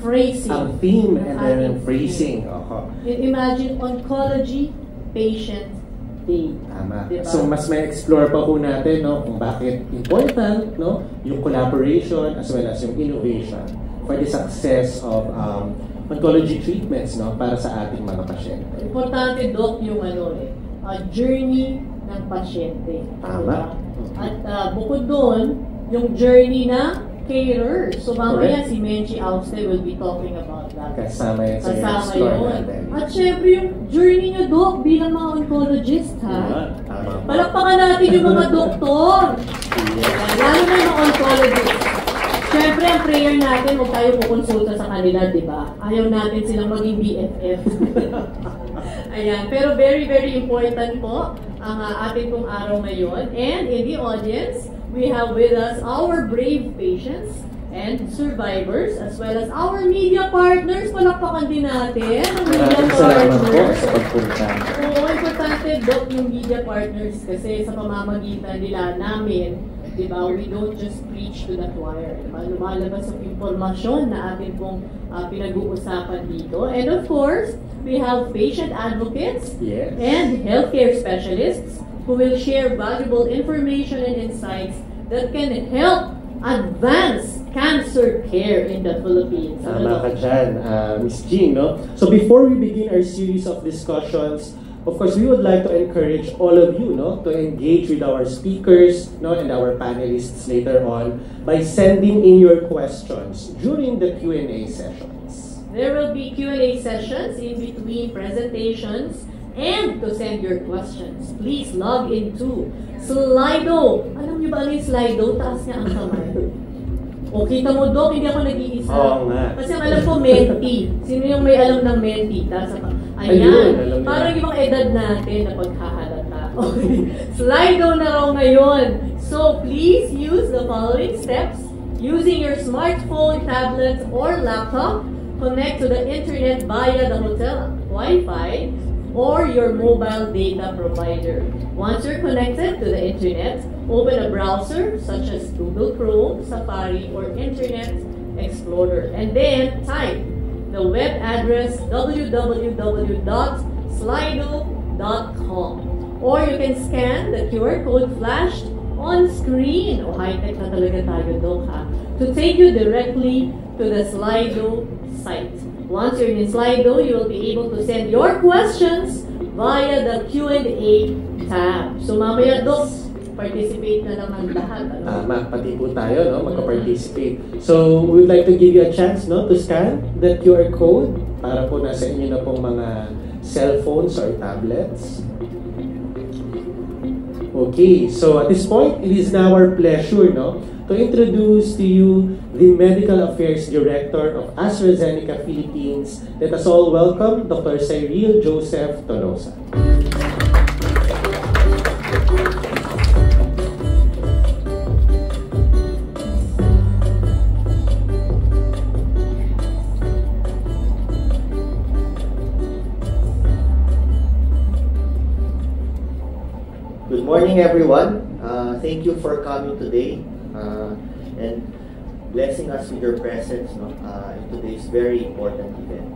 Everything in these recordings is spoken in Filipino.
phrasing. Ang theme and then ang phrasing. Imagine oncology patient day. Tama. Diba? So mas may explore pa po natin kung bakit important yung collaboration as well as yung innovation for the success of oncology treatments para sa ating mga pasyente. Importante, Doc, yung journey ng pasyente. Tama. At bukod doon, yung journey na carer. So mamaya si Menchi Auste will be talking about that. Kasama yan sa explore natin. At syempre yung journey nyo, Doc, bilang mga oncologist, ha? Palakpakan natin yung mga doktor. Lalo na yung oncologist. Syempre, ang prayer natin, huwag tayo kukonsulta sa kanila, di ba? Ayaw natin silang maging BFF. Ayan. Pero very, very important po ang ating pong araw ngayon. And in the audience, we have with us our brave patients and survivors as well as our media partners. Palakpakan din natin ang media Salamat po partners. sa pagpunta. Oo, importante, Doc, yung media partners kasi sa pamamagitan nila namin, di ba, we don't just preach to the choir. Diba? Lumalabas ang impormasyon na atin pong pinag-uusapan dito. And of course, we have patient advocates and healthcare specialists who will share valuable information and insights that can help advance cancer care in the Philippines. Tama ka dyan, Ms. Jean, So before we begin our series of discussions, of course, we would like to encourage all of you to engage with our speakers and our panelists later on by sending in your questions during the Q&A sessions. There will be Q&A sessions in between presentations. And to send your questions, please log into Slido. Alam niyo ba ano yung Slido? Taas niya ang kamay. O, kita mo, Doc, hindi ako nag-iisa. Oo nga. Kasi ang alam ko, Menti. Sino yung may alam ng Menti? Ayan. Parang yung mga edad natin na paghahalata. Okay. Slido na raw ngayon. So, please use the following steps. Using your smartphone, tablet, or laptop, connect to the internet via the hotel Wi-Fi or your mobile data provider. Once you're connected to the internet, open a browser such as Google Chrome, Safari, or Internet Explorer, and then type the web address www.slido.com. Or you can scan the QR code flashed on screen. O high-tech na talaga tayo, Doc, ha? To take you directly to the Slido site. Once you're in Slido, you will be able to send your questions via the Q&A tab. So mamaya, Doc, participate na naman lahat. Tama, pati po tayo, magka-participate. So, we would like to give you a chance, to scan the QR code para po nasa inyo na pong mga cellphones or tablets. Okay, so at this point, it is now our pleasure, to introduce to you the Medical Affairs Director of AstraZeneca Philippines. Let us all welcome Dr. Cyril Joseph Tolosa. Good morning, everyone. Thank you for coming today and blessing us with your presence in today's very important event.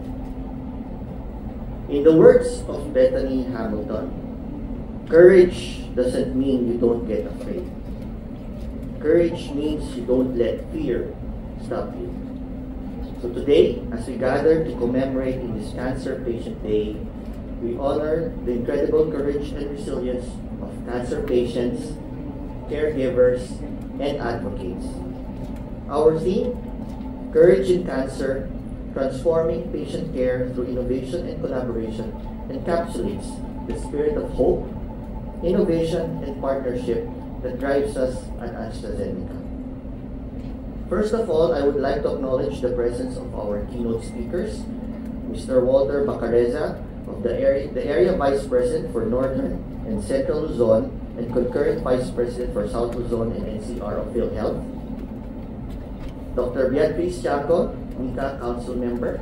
In the words of Bethany Hamilton, courage doesn't mean you don't get afraid. Courage means you don't let fear stop you. So today, as we gather to commemorate in this Cancer Patient Day, we honor the incredible courage and resilience of cancer patients, caregivers, and advocates. Our theme, Courage in Cancer, Transforming Patient Care through Innovation and Collaboration, encapsulates the spirit of hope, innovation, and partnership that drives us at AstraZeneca. First of all, I would like to acknowledge the presence of our keynote speakers, Mr. Walter Bacareza, of the Area Vice President for Northern and Central Luzon, and concurrent Vice President for South Luzon and NCR of PhilHealth. Dr. Beatriz Chaco, NICA Council Member.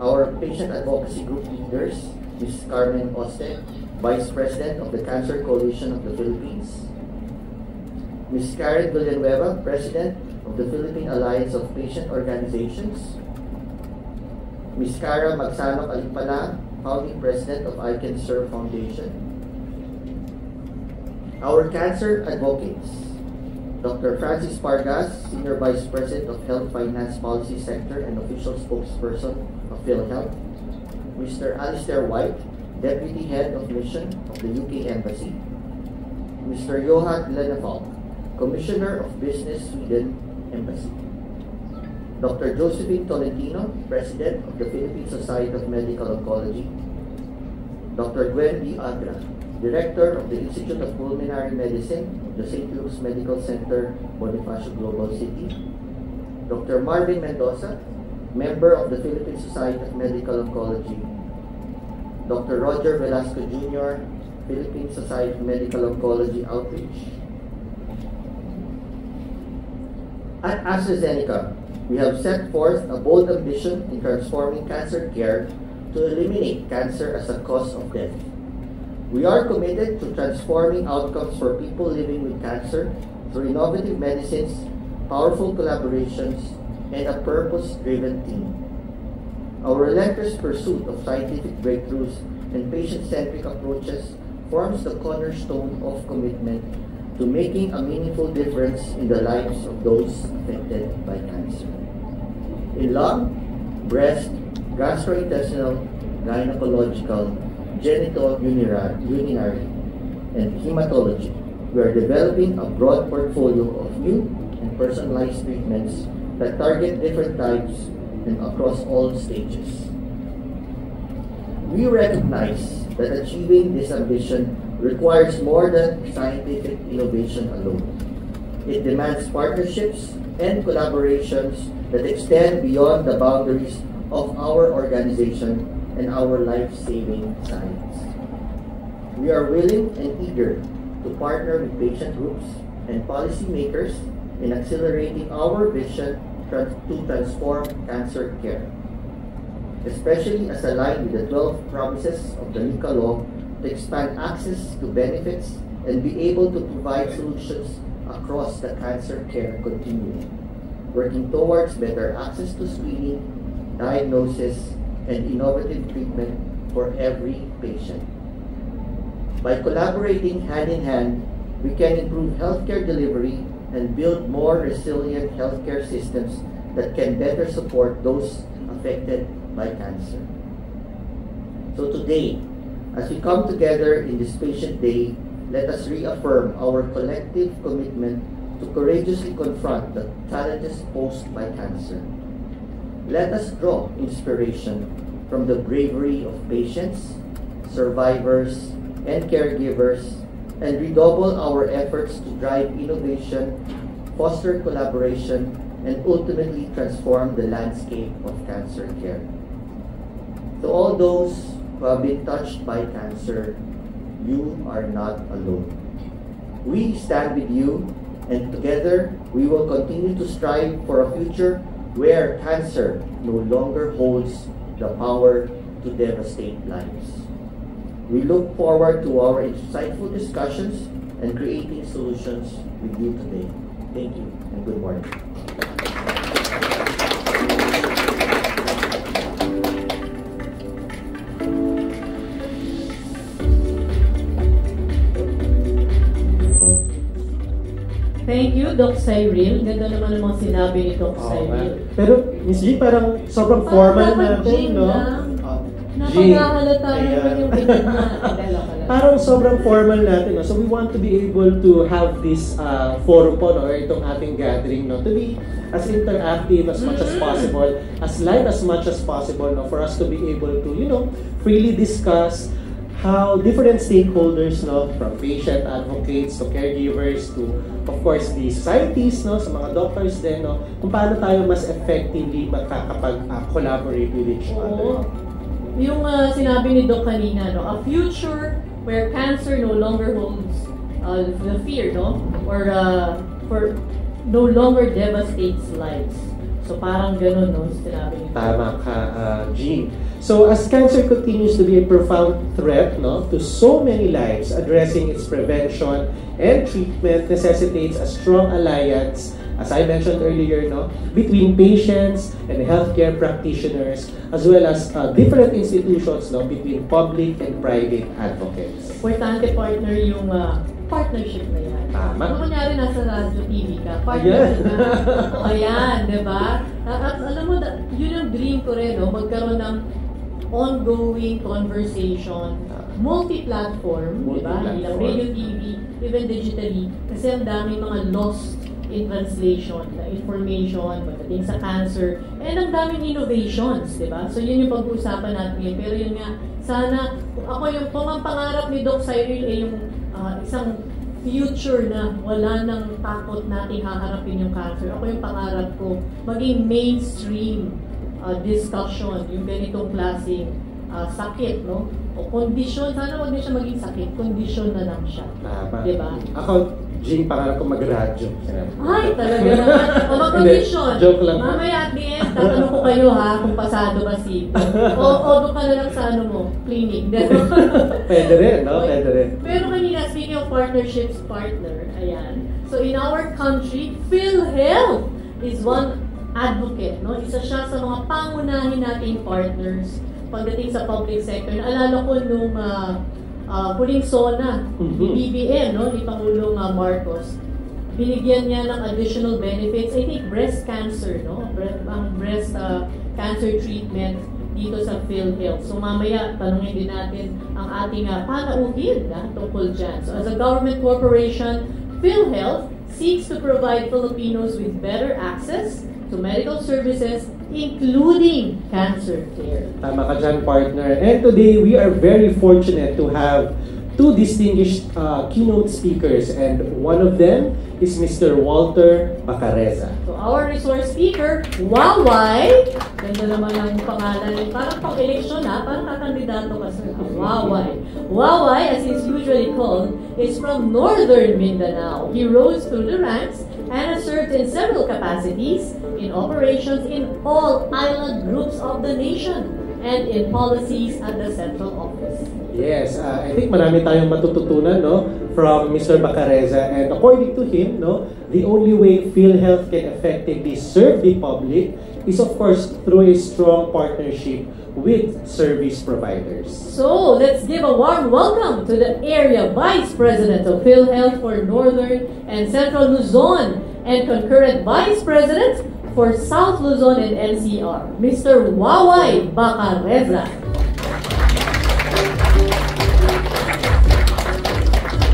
Our patient advocacy group leaders, Ms. Carmen Oste, Vice President of the Cancer Coalition of the Philippines. Ms. Karen Villanueva, President of the Philippine Alliance of Patient Organizations, Ms. Cara Magsanok Alipala, Founding President of I Can Serve Foundation, our cancer advocates, Dr. Francis Pargas, Senior Vice President of Health Finance Policy Sector and Official Spokesperson of PhilHealth, Mr. Alistair White, Deputy Head of Mission of the UK Embassy, Mr. Johan Lenefalk, Commissioner of Business Sweden Embassy, Dr. Josephine Tolentino, President of the Philippine Society of Medical Oncology, Dr. Gwen B. Agra, Director of the Institute of Pulmonary Medicine of the St. Luke's Medical Center, Bonifacio Global City, Dr. Marvin Mendoza, Member of the Philippine Society of Medical Oncology, Dr. Roger Velasco Jr., Philippine Society of Medical Oncology Outreach. At AstraZeneca, we have set forth a bold ambition in transforming cancer care to eliminate cancer as a cause of death. We are committed to transforming outcomes for people living with cancer through innovative medicines, powerful collaborations, and a purpose-driven team. Our relentless pursuit of scientific breakthroughs and patient-centric approaches forms the cornerstone of commitment to making a meaningful difference in the lives of those affected by cancer. In lung, breast, gastrointestinal, gynecological, genitourinary, and hematology, we are developing a broad portfolio of new and personalized treatments that target different types and across all stages. We recognize that achieving this ambition requires more than scientific innovation alone. It demands partnerships and collaborations that extend beyond the boundaries of our organization and our life-saving science. We are willing and eager to partner with patient groups and policymakers in accelerating our vision to transform cancer care, especially as aligned with the 12 promises of the NICA law to expand access to benefits and be able to provide solutions across the cancer care continuum, working towards better access to screening, diagnosis, and innovative treatment for every patient. By collaborating hand in hand, we can improve healthcare delivery and build more resilient healthcare systems that can better support those affected by cancer. So today, as we come together in this Patient Day, let us reaffirm our collective commitment to courageously confront the challenges posed by cancer. Let us draw inspiration from the bravery of patients, survivors, and caregivers, and redouble our efforts to drive innovation, foster collaboration, and ultimately transform the landscape of cancer care. To all those who have been touched by cancer, you are not alone. We stand with you, and together we will continue to strive for a future where cancer no longer holds the power to devastate lives. We look forward to our insightful discussions and creating solutions with you today. Thank you and good morning. Thank you, Doc Cyril. Ganda naman ang mga sinabi ni Doc Cyril. Pero, Ms. G, parang sobrang formal natin, no? Napakahalata naman yung edad na. Parang sobrang formal natin, no? So we want to be able to have this forum po, no? Or itong ating gathering, no? To be as interactive as much as possible, as light as much as possible, no? For us to be able to, you know, freely discuss how different stakeholders, no, from patient advocates to caregivers to, of course, the societies, no, sa mga doctors din, no, kung paano tayo mas effectively makakapag-collaborate with each other. Yung sinabi ni Doc kanina, no, a future where cancer no longer holds the fear, no, or for no longer devastates lives. So parang ganun, no, sinabi ni Doc. Tama ka, Jean. So as cancer continues to be a profound threat, no, to so many lives, addressing its prevention and treatment necessitates a strong alliance as I mentioned earlier, no, between patients and healthcare practitioners, as well as different institutions, no, between public and private advocates. Importante, partner, yung partnership na yan. Tama. Kung kunyari nasa radyo TV ka, partnership na. Ayan, di ba? At alam mo, yun yung dream ko rin, no? Magkaroon ng ongoing conversation, multi-platform, di ba? Ilang radio, TV, even digitally. Kasi ang daming mga lost in translation, na information, pagdating sa cancer, and ang daming innovations, di ba? So yun yung pag-uusapan natin ngayon. Pero yun nga, sana, kung ang pangarap ni Doc Cyril ay yung isang future na wala nang takot nating haharapin yung cancer. Ako yung pangarap ko, maging mainstream discussion, yung ganitong klaseng sakit, no? O kondisyon, sana wag na siya maging sakit, kondisyon na lang siya. Diba? Ako, Jing, pangarap ko mag-radyo. Ay, talaga naman. O mag-kondisyon. Joke lang. Mamaya at the end, tatanong ko kayo ha, kung pasado ba si o doon ka na lang sa ano mo, clinic. Pwede rin, no? Pwede rin. Pero kanina, speaking of partnerships, partner, ayan. So in our country, PhilHealth is one advocate, no? Isa siya sa mga pangunahin nating partners pagdating sa public sector. Naalala ko nung huling SONA, BBM, no, ni Pangulong Marcos, binigyan niya ng additional benefits, I think breast cancer, no, breast cancer treatment dito sa PhilHealth. So mamaya, tanungin din natin ang ating panauhin tungkol dyan. So as a government corporation, PhilHealth seeks to provide Filipinos with better access to medical services, including cancer care. Tama ka dyan, partner. And today, we are very fortunate to have two distinguished keynote speakers, and one of them is Mr. Walter Bacareza. So our resource speaker, Waway, ganda naman ang pangalan, parang pang-eleksyon parang kakandidato ka sir. Waway. Waway, as he's usually called, is from Northern Mindanao. He rose through the ranks and has served in several capacities in operations in all island groups of the nation and in policies at the central office. Yes, I think marami tayong matututunan, no, from Mr. Bacareza, and according to him, no, the only way PhilHealth can effectively serve the public is of course through a strong partnership with service providers. So, let's give a warm welcome to the Area Vice President of PhilHealth for Northern and Central Luzon and concurrent Vice President for South Luzon and NCR, Mr. Waway Bacareza.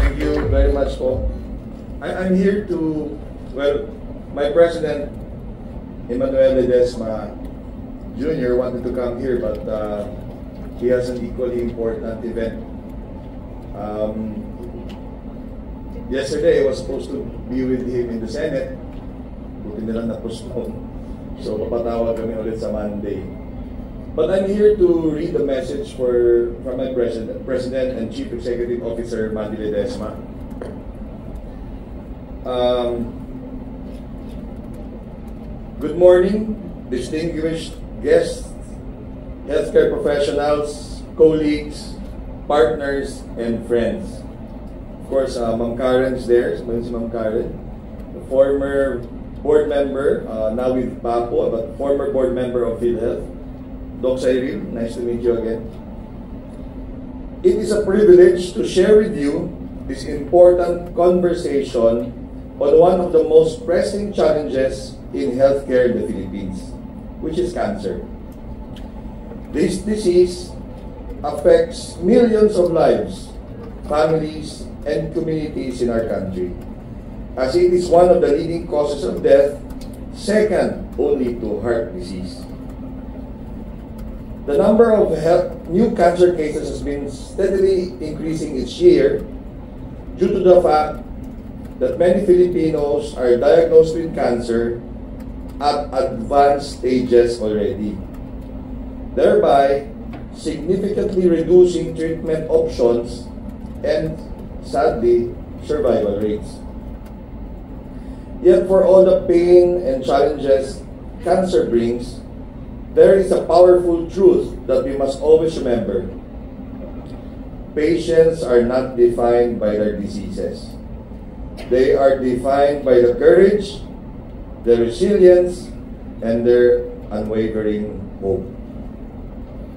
Thank you very much po. I'm here to, well, my President, Emmanuel Ledesma Jr. wanted to come here, but he has an equally important event. Yesterday, I was supposed to be with him in the Senate. Buti nilang na-postpone. So, papatawag kami ulit sa Monday. But I'm here to read the message from my President and Chief Executive Officer, Mandy Ledesma. Good morning, distinguished guests, healthcare professionals, colleagues, partners, and friends. Of course, Ma'am Karen's there. Si Ma'am Karen, the former board member, now with PAPO, but former board member of PhilHealth. Doc Cyril, nice to meet you again. It is a privilege to share with you this important conversation on one of the most pressing challenges in healthcare in the Philippines, which is cancer. This disease affects millions of lives, families, and communities in our country, as it is one of the leading causes of death, second only to heart disease. The number of new cancer cases has been steadily increasing each year due to the fact that many Filipinos are diagnosed with cancer at advanced stages already, thereby significantly reducing treatment options and, sadly, survival rates. Yet for all the pain and challenges cancer brings, there is a powerful truth that we must always remember. Patients are not defined by their diseases. They are defined by the courage, their resilience, and their unwavering hope.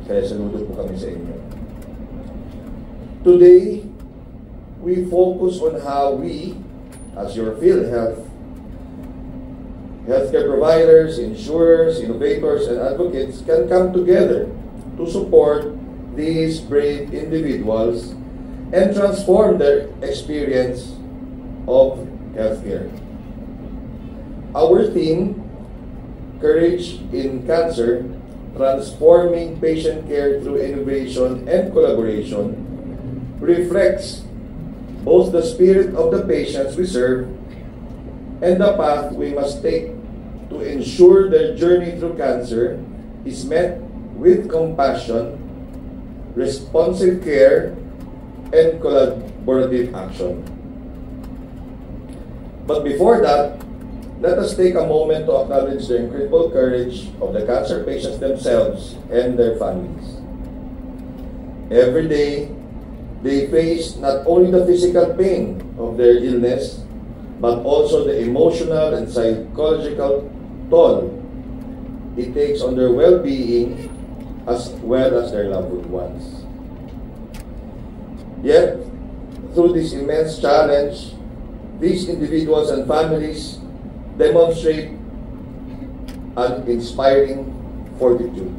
Kaya saludo po kami sa inyo. Today, we focus on how we, as your PhilHealth, healthcare providers, insurers, innovators, and advocates can come together to support these brave individuals and transform their experience of healthcare. Our theme, Courage in Cancer, Transforming Patient Care Through Innovation and Collaboration, reflects both the spirit of the patients we serve and the path we must take to ensure their journey through cancer is met with compassion, responsive care, and collaborative action. But before that, let us take a moment to acknowledge the incredible courage of the cancer patients themselves and their families. Every day, they face not only the physical pain of their illness, but also the emotional and psychological toll it takes on their well-being as well as their loved ones. Yet, through this immense challenge, these individuals and families demonstrate an inspiring fortitude.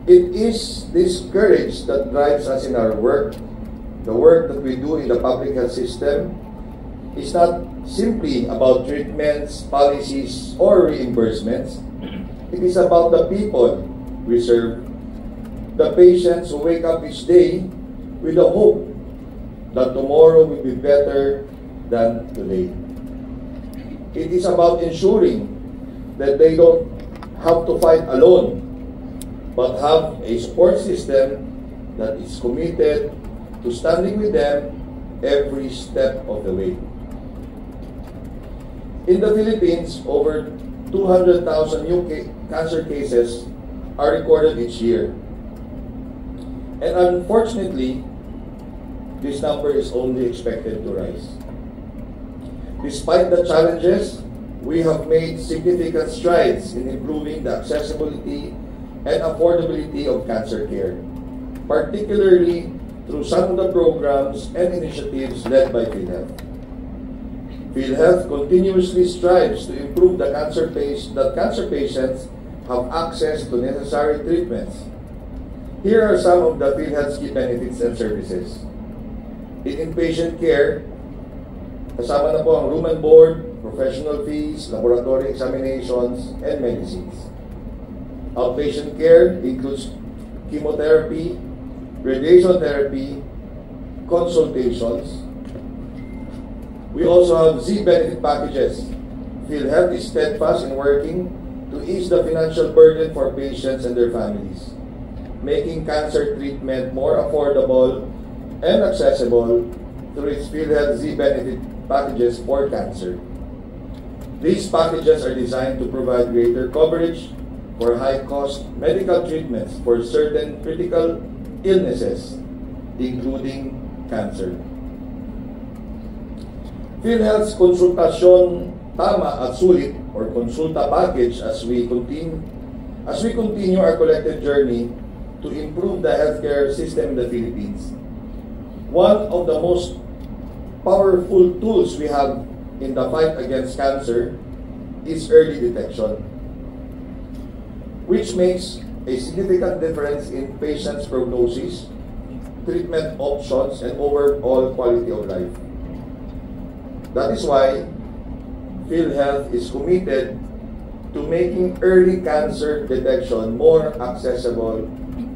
It is this courage that drives us in our work. The work that we do in the public health system is not simply about treatments, policies, or reimbursements. It is about the people we serve, the patients who wake up each day with the hope that tomorrow will be better than today. It is about ensuring that they don't have to fight alone, but have a support system that is committed to standing with them every step of the way. In the Philippines, over 200,000 new cancer cases are recorded each year. And unfortunately, this number is only expected to rise. Despite the challenges, we have made significant strides in improving the accessibility and affordability of cancer care, particularly through some of the programs and initiatives led by PhilHealth. PhilHealth continuously strives to improve that cancer patients have access to necessary treatments. Here are some of the PhilHealth's key benefits and services. In inpatient care, kasama na po ang room and board, professional fees, laboratory examinations, and medicines. Outpatient care includes chemotherapy, radiation therapy, consultations. We also have Z-benefit packages. PhilHealth is steadfast in working to ease the financial burden for patients and their families, making cancer treatment more affordable and accessible through its PhilHealth Z-benefit packages for cancer. These packages are designed to provide greater coverage for high-cost medical treatments for certain critical illnesses, including cancer. PhilHealth's Konsultasyon Tama at Sulit, or Konsulta package, as we continue our collective journey to improve the healthcare system in the Philippines. One of the most powerful tools we have in the fight against cancer is early detection, which makes a significant difference in patients' prognosis, treatment options, and overall quality of life. That is why PhilHealth is committed to making early cancer detection more accessible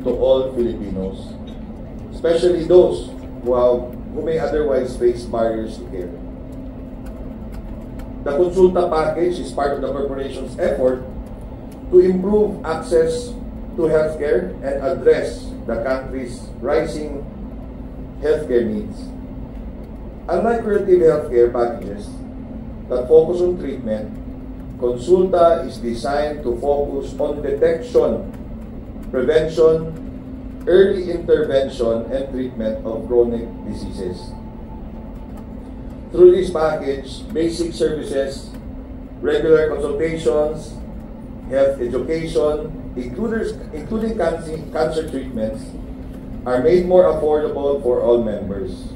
to all Filipinos, especially those who may otherwise face barriers to care. The Konsulta package is part of the corporation's effort to improve access to healthcare and address the country's rising healthcare needs. Unlike curative healthcare packages that focus on treatment, Konsulta is designed to focus on detection, prevention, early intervention, and treatment of chronic diseases. Through this package, basic services regular consultations, health education, including cancer treatments, are made more affordable for all members.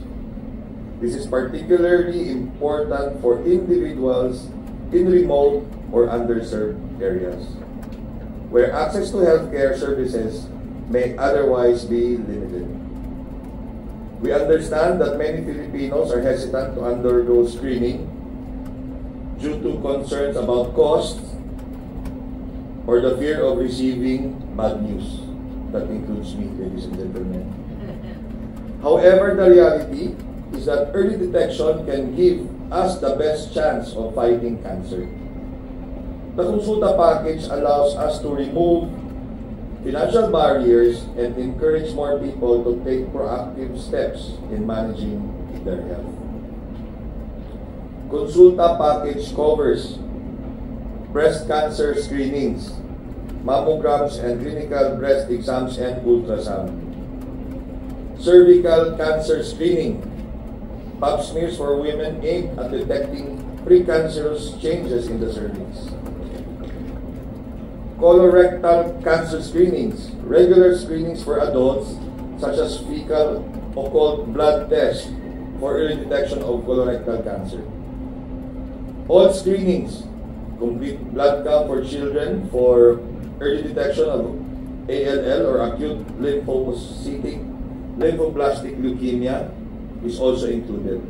This is particularly important for individuals in remote or underserved areas, where access to healthcare services may otherwise be limited. We understand that many Filipinos are hesitant to undergo screening due to concerns about costs or the fear of receiving bad news. That includes me, ladies and gentlemen. However, the reality is that early detection can give us the best chance of fighting cancer. The Consulta package allows us to remove financial barriers and encourage more people to take proactive steps in managing their health. Consulta package covers breast cancer screenings, mammograms and clinical breast exams and ultrasound, cervical cancer screening, pap smears for women aimed at detecting precancerous changes in the cervix, colorectal cancer screenings, regular screenings for adults such as fecal occult blood test for early detection of colorectal cancer. All screenings, complete blood count for children for early detection of ALL or acute lymphocytic lymphoblastic leukemia is also included.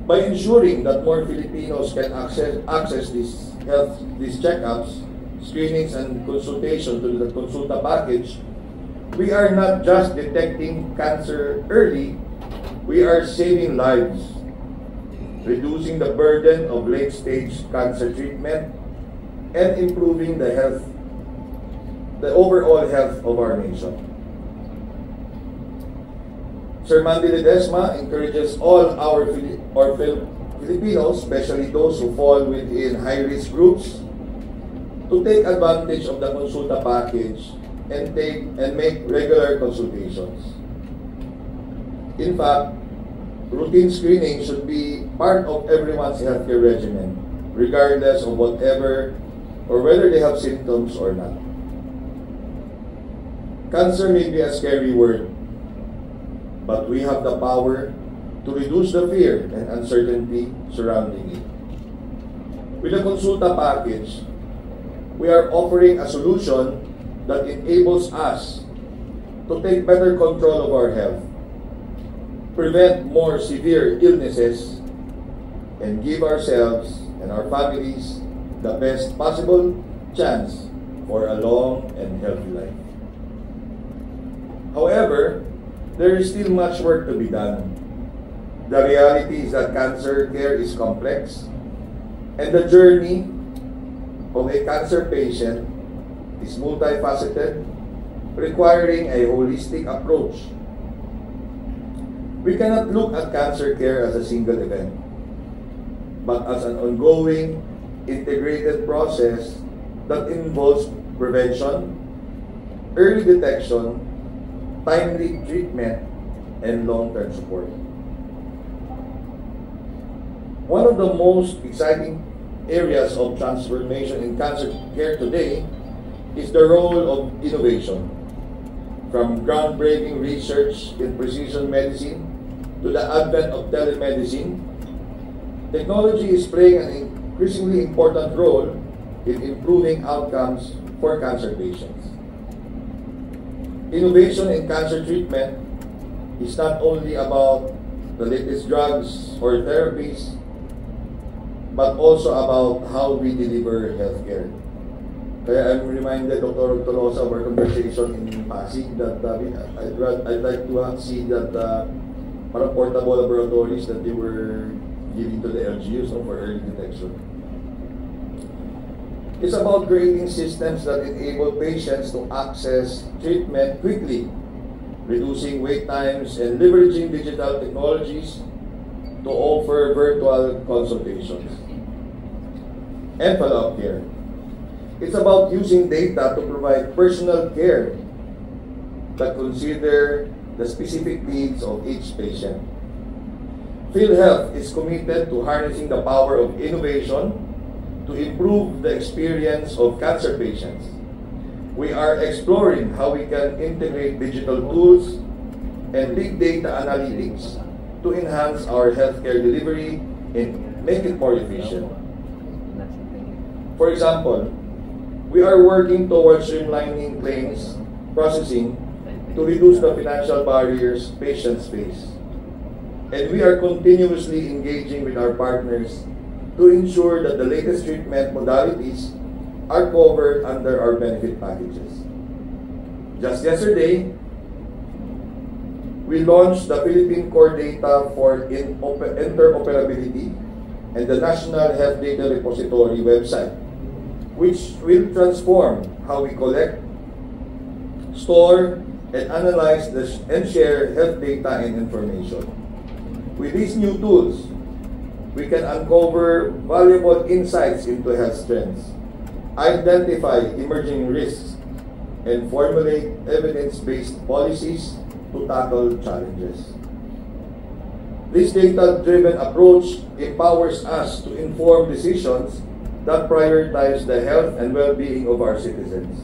By ensuring that more Filipinos can access these checkups, screenings, and consultation to the Consulta package, we are not just detecting cancer early, we are saving lives, reducing the burden of late-stage cancer treatment, and improving the overall health of our nation. Sir Mandy Ledesma encourages all our Filipinos, especially those who fall within high-risk groups, to take advantage of the Consulta package and make regular consultations. In fact, routine screening should be part of everyone's healthcare regimen, regardless of whether they have symptoms or not. Cancer may be a scary word, but we have the power to reduce the fear and uncertainty surrounding it. With the Consulta package, we are offering a solution that enables us to take better control of our health, prevent more severe illnesses, and give ourselves and our families the best possible chance for a long and healthy life. However, there is still much work to be done. The reality is that cancer care is complex, and the journey of a cancer patient is multifaceted, requiring a holistic approach. We cannot look at cancer care as a single event, but as an ongoing, integrated process that involves prevention, early detection, timely treatment, and long-term support. One of the most exciting areas of transformation in cancer care today is the role of innovation. From groundbreaking research in precision medicine to the advent of telemedicine, technology is playing an increasingly important role in improving outcomes for cancer patients. Innovation in cancer treatment is not only about the latest drugs or therapies, but also about how we deliver healthcare. Kaya I'm reminded, Dr. Tolosa, of our conversation in Pasig that I'd like to see that parang portable laboratories that they were giving to the LGUs for early detection. It's about creating systems that enable patients to access treatment quickly, reducing wait times, and leveraging digital technologies to offer virtual consultations and follow-up care. It's about using data to provide personal care that consider the specific needs of each patient. PhilHealth is committed to harnessing the power of innovation to improve the experience of cancer patients. We are exploring how we can integrate digital tools and big data analytics to enhance our healthcare delivery and make it more efficient. For example, we are working towards streamlining claims processing to reduce the financial barriers patients face. And we are continuously engaging with our partners to ensure that the latest treatment modalities are covered under our benefit packages. Just yesterday, we launched the Philippine Core Data for Interoperability and the National Health Data Repository website, which will transform how we collect, store, and analyze and share health data and information. With these new tools, we can uncover valuable insights into health trends, identify emerging risks, and formulate evidence-based policies to tackle challenges. This data-driven approach empowers us to inform decisions that prioritize the health and well-being of our citizens,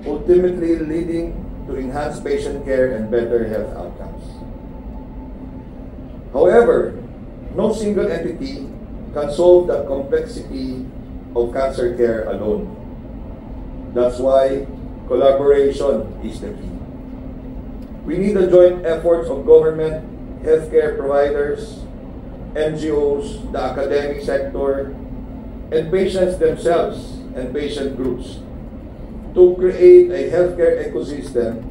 ultimately leading to enhanced patient care and better health outcomes. However, no single entity can solve the complexity of cancer care alone. That's why collaboration is the key. We need the joint efforts of government, healthcare providers, NGOs, the academic sector, and patients themselves and patient groups to create a healthcare ecosystem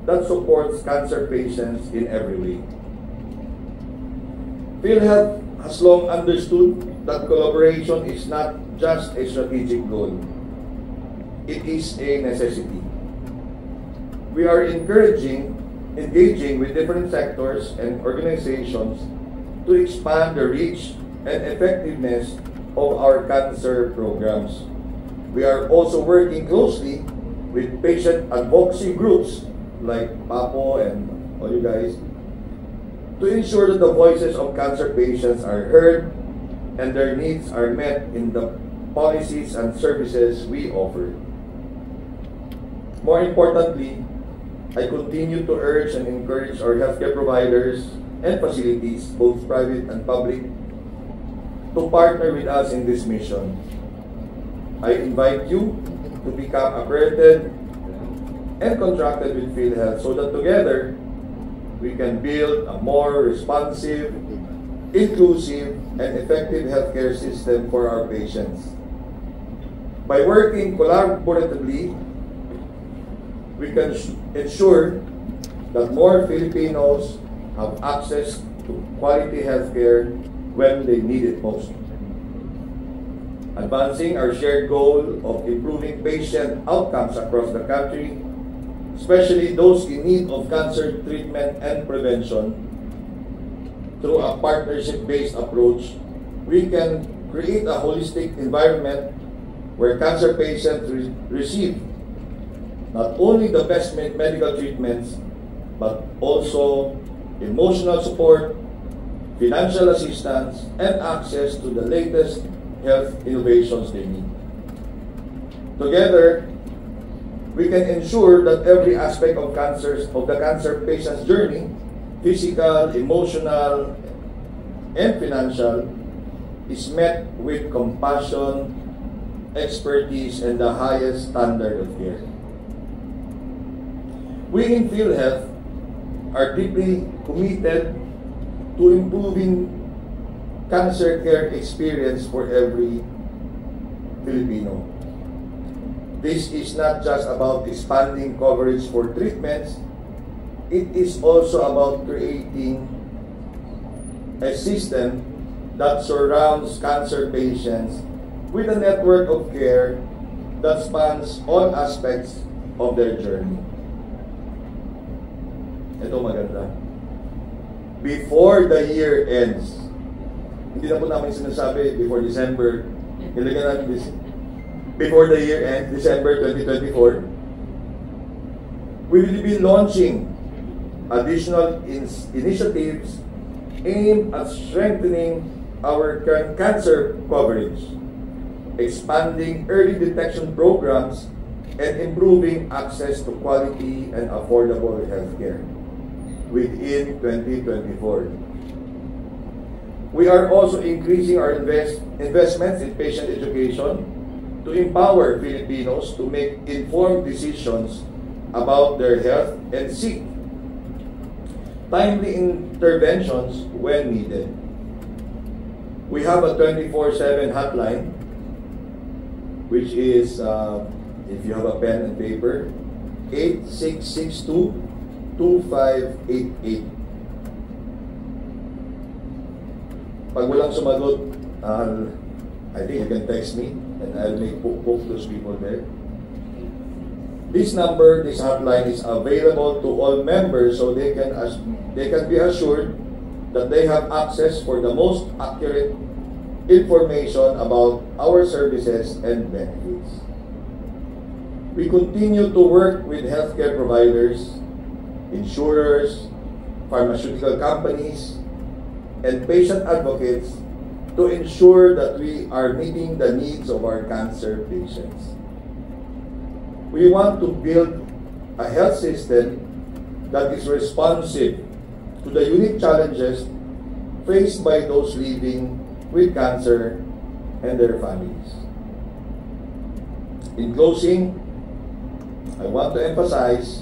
that supports cancer patients in every way. PhilHealth has long understood that collaboration is not just a strategic goal. It is a necessity. We are engaging with different sectors and organizations to expand the reach and effectiveness of our cancer programs. We are also working closely with patient advocacy groups like PAPO and all you guys to ensure that the voices of cancer patients are heard and their needs are met in the policies and services we offer. More importantly, I continue to urge and encourage our healthcare providers and facilities, both private and public, to partner with us in this mission. I invite you to become accredited and contracted with PhilHealth so that together we can build a more responsive, inclusive, and effective healthcare system for our patients. By working collaboratively, we can ensure that more Filipinos have access to quality healthcare when they need it most. Advancing our shared goal of improving patient outcomes across the country, especially those in need of cancer treatment and prevention, through a partnership-based approach, we can create a holistic environment where cancer patients receive not only the best medical treatments, but also emotional support, financial assistance, and access to the latest health innovations they need. Together, we can ensure that every aspect of the cancer patient's journey, physical, emotional, and financial, is met with compassion, expertise, and the highest standard of care. We in PhilHealth are deeply committed to improving cancer care experience for every Filipino. This is not just about expanding coverage for treatments, it is also about creating a system that surrounds cancer patients with a network of care that spans all aspects of their journey. Ito maganda. Before the year ends, hindi na po namin sinasabi before December, nilagyan namin this, before the year ends, December 2024, we will be launching additional initiatives aimed at strengthening our cancer coverage, expanding early detection programs, and improving access to quality and affordable healthcare within 2024. We are also increasing our investments in patient education to empower Filipinos to make informed decisions about their health and seek timely interventions when needed. We have a 24/7 hotline, which is, if you have a pen and paper, 8662-2588. Pag walang sumagot, I think you can text me and I'll make poke those people there. This number, this hotline is available to all members so they can be assured that they have access for the most accurate information about our services and benefits. We continue to work with healthcare providers, insurers, pharmaceutical companies, and patient advocates to ensure that we are meeting the needs of our cancer patients. We want to build a health system that is responsive to the unique challenges faced by those living with cancer and their families. In closing, I want to emphasize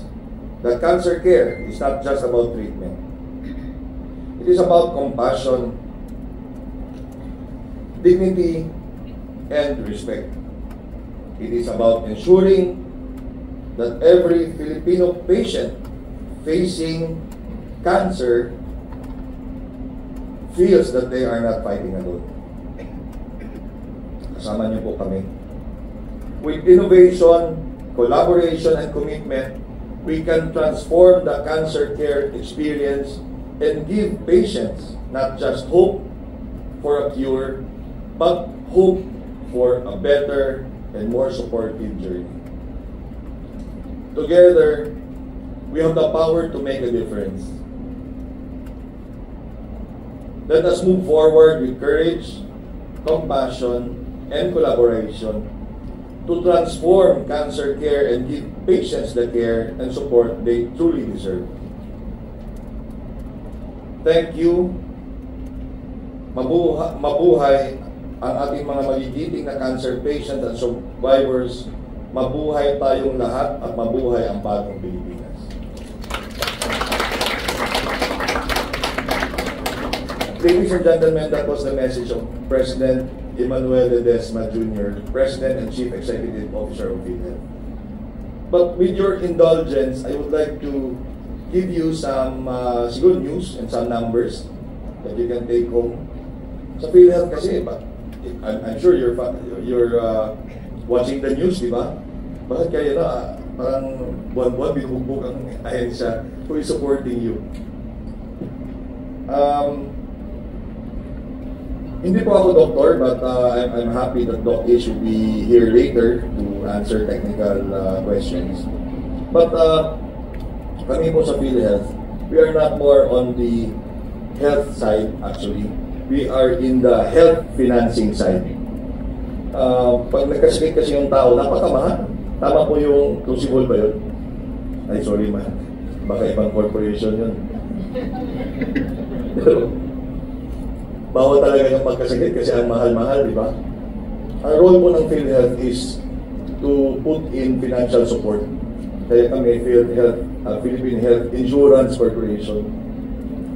that cancer care is not just about treatment. It is about compassion, dignity, and respect. It is about ensuring that every Filipino patient facing cancer feels that they are not fighting alone. Kasama niyo po kami. With innovation, collaboration, and commitment, we can transform the cancer care experience and give patients not just hope for a cure, but hope for a better and more supportive journey. Together, we have the power to make a difference. Let us move forward with courage, compassion, and collaboration to transform cancer care and give patients the care and support they truly deserve. Thank you. Mabuhay ang ating mga magigiting na cancer patients and survivors. Mabuhay tayong lahat at mabuhay ang bagong Pilipinas. Ladies and gentlemen, that was the message of President Emmanuel Ledesma Jr., President and Chief Executive Officer of PhilHealth. But with your indulgence, I would like to give you some good news and some numbers that you can take home. Sa PhilHealth kasi, I'm sure you're watching the news, di ba? Bakit kayo na parang buwan-buwan binubugbog ang ahensya who is supporting you? Hindi po ako doktor, but I'm happy that Doc A should be here later to answer technical questions. But kami po sa PhilHealth, we are not more on the health side actually. We are in the health financing side. Pag nagkasakit kasi yung tao, napakamahal. Tama po yung Crucible ba yun? Ay, sorry man. Baka ibang corporation yun. Bawal talaga yung pagkasakit kasi ang mahal-mahal, di ba? Ang role po ng PhilHealth is to put in financial support. Kaya kami, Philippine Health Insurance Corporation.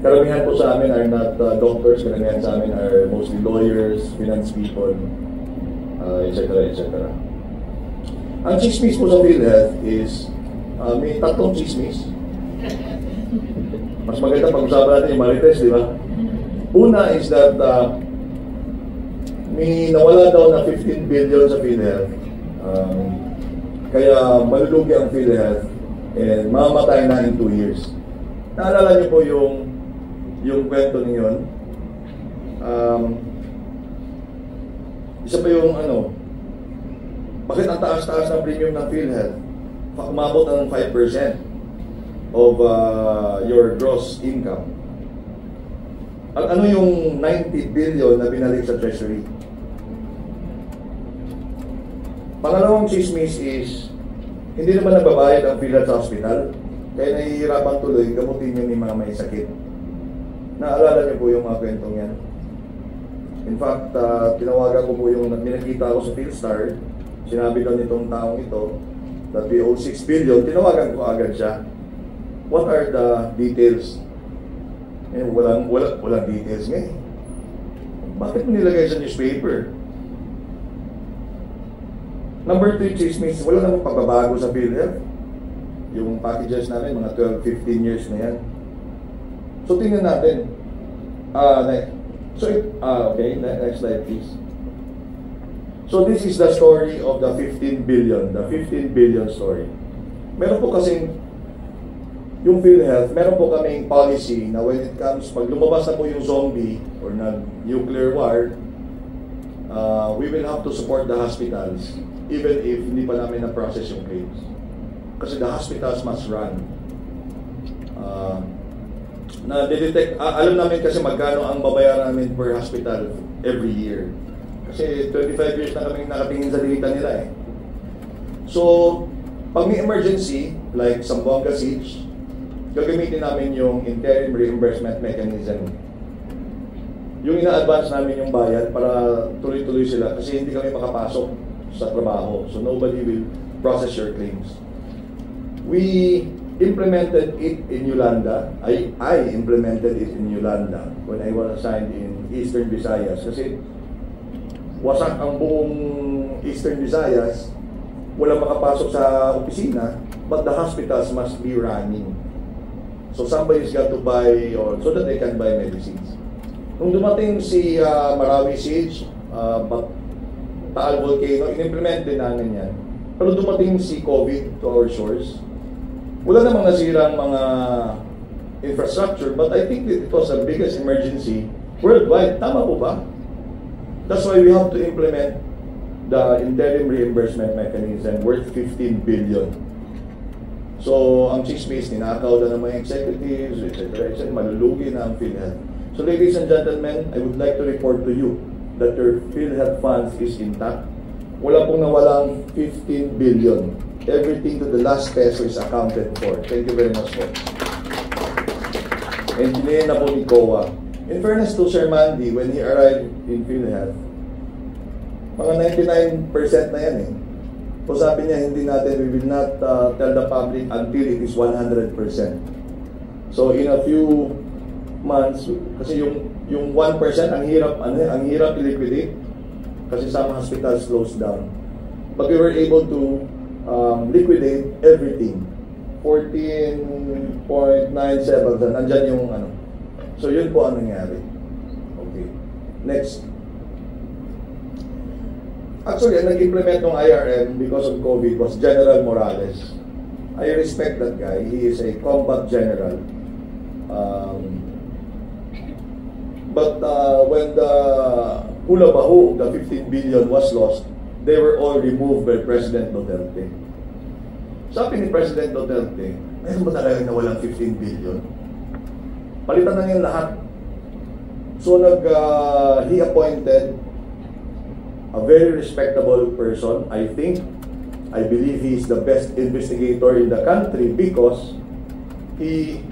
Karamihan po sa amin are not doctors, karamihan sa amin are mostly lawyers, finance people, etc. etc. Ang chismis po sa PhilHealth is, may tatlong chismis. Mas maganda pag-usapan natin yung Marites, di ba? Una is that may nawala daw na 15 billion sa PhilHealth. Kaya malulugi ang PhilHealth and mamamatay na in 2 years. Naalala niyo po yung kwento niyon. Isa pa yung bakit ang taas-taas ng premium ng PhilHealth? Umabot ng 5%. of your gross income. Ano yung 90 billion na binalik sa Treasury? Pangalawang chismis is, hindi naman nababayad ang PhilHealth sa hospital, kaya nahihirapan tuloy gamutin yun yung mga may sakit. Naalala niyo po yung mga kwentong yan? In fact, tinawagan ko po yung nakita ko sa PhilStar, sinabi daw nitong taong ito, that we owe 6 billion, tinawagan ko agad siya. What are the details? Eh, walang details nga eh. Bakit mo nilagay sa newspaper? Number 3 chismis, wala namang pagbabago sa PhilHealth. Yung packages namin, mga 12-15 years na yan. So tingnan natin. Okay, next slide please. So this is the story of the 15 billion, the 15 billion story. Meron po kasing yung PhilHealth, meron po kaming policy na when it comes, pag lumabas na po yung zombie or nuclear war, we will have to support the hospitals even if hindi pa namin na-process yung claims. Kasi the hospitals must run. Alam namin kasi magkano ang babayaran namin per hospital every year. Kasi 25 years na kaming nakatingin sa data nila eh. So, pag may emergency, like Zamboanga Siege, gagamitin namin yung interim reimbursement mechanism. Yung ina-advance namin yung bayad para tuloy-tuloy sila kasi hindi kami makapasok sa trabaho. So nobody will process your claims. We implemented it in Yolanda. I implemented it in Yolanda when I was assigned in Eastern Visayas. Kasi wasak ang buong Eastern Visayas, walang makapasok sa opisina, but the hospitals must be running. So somebody's got to buy so that they can buy medicines. Nung dumating si Marawi Siege, Taal Volcano, in-implement din namin yan. Pero dumating si COVID to our shores. Wala namang nasirang mga infrastructure, but I think that it was the biggest emergency worldwide. Tama po ba? That's why we have to implement the interim reimbursement mechanism worth 15 billion. So, ang chismis, ninakaw na ng mga executives, etc. Malulugi na ang PhilHealth. So, ladies and gentlemen, I would like to report to you that your PhilHealth funds is intact. Wala pong nawalang 15 billion. Everything to the last peso is accounted for. Thank you very much po. And dinayan na po ni COA. In fairness to Sir Mandy, when he arrived in PhilHealth, mga 99% na yan eh. So sabi niya, hindi natin, we will not tell the public until it is 100%. So in a few months, kasi yung 1%, ang hirap i-liquidate kasi some hospitals closed down. But we were able to liquidate everything. 14.97, nandyan yung ano. So yun po ang nangyari. Okay. Next. Actually, ang nag-implement ng IRM because of COVID was General Morales. I respect that guy. He is a combat general. But when the hula bahu, the 15 billion was lost, they were all removed by President Duterte. Sabi ni President Duterte, mayroon ba talaga nawalang 15 billion? Palitan na niyan lahat. So he appointed a very respectable person. I believe he is the best investigator in the country because he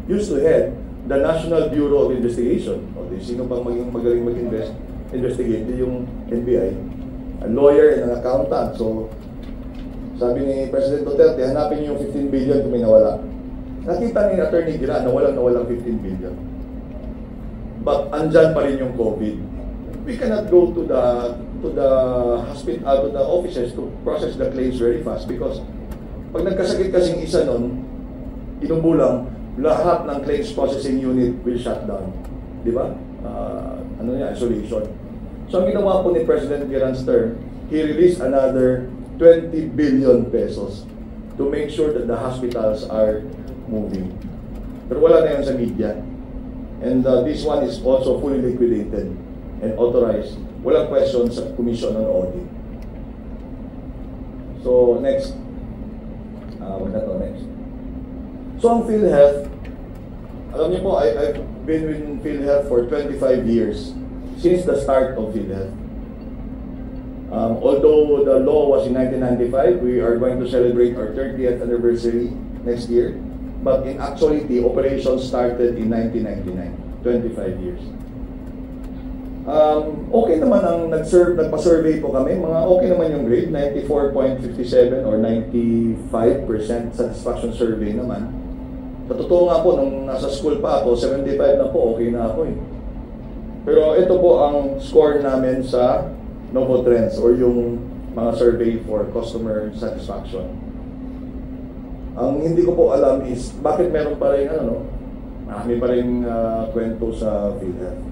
used to head the National Bureau of Investigation. O, sino pang magaling mag-investigate? Yung NBI. A lawyer and an accountant. So, sabi ni President Duterte, hanapin niyo yung 15 billion kung may nawala. Nakita ni Attorney Gira na walang 15 billion. But andyan pa rin yung COVID. We cannot go to the hospital, to the offices to process the claims very fast because pag nagkasakit kasing isa nun, inubulang, lahat ng claims processing unit will shut down. Di ba? Isolation. So ang ginawa po ni President Giran's term, he released another 20 billion pesos to make sure that the hospitals are moving. Pero wala na yun sa media. And this one is also fully liquidated and authorized. Walang question sa Commission on Audit. So, next. Next. So ang PhilHealth, alam niyo po, I've been with PhilHealth for 25 years, since the start of PhilHealth. Although the law was in 1995, we are going to celebrate our 30th anniversary next year. But in actuality, operation started in 1999, 25 years. Okay naman ang nagpa-survey po kami, mga okay naman yung grade, 94.57 or 95% satisfaction survey naman. Sa totoo nga po, nung nasa school pa ako, 75 na po, okay na ako eh. Pero ito po ang score namin sa Novotrends or yung mga survey for customer satisfaction. Ang hindi ko po alam is bakit meron pa rin marami pa rin kwento sa PhilHealth.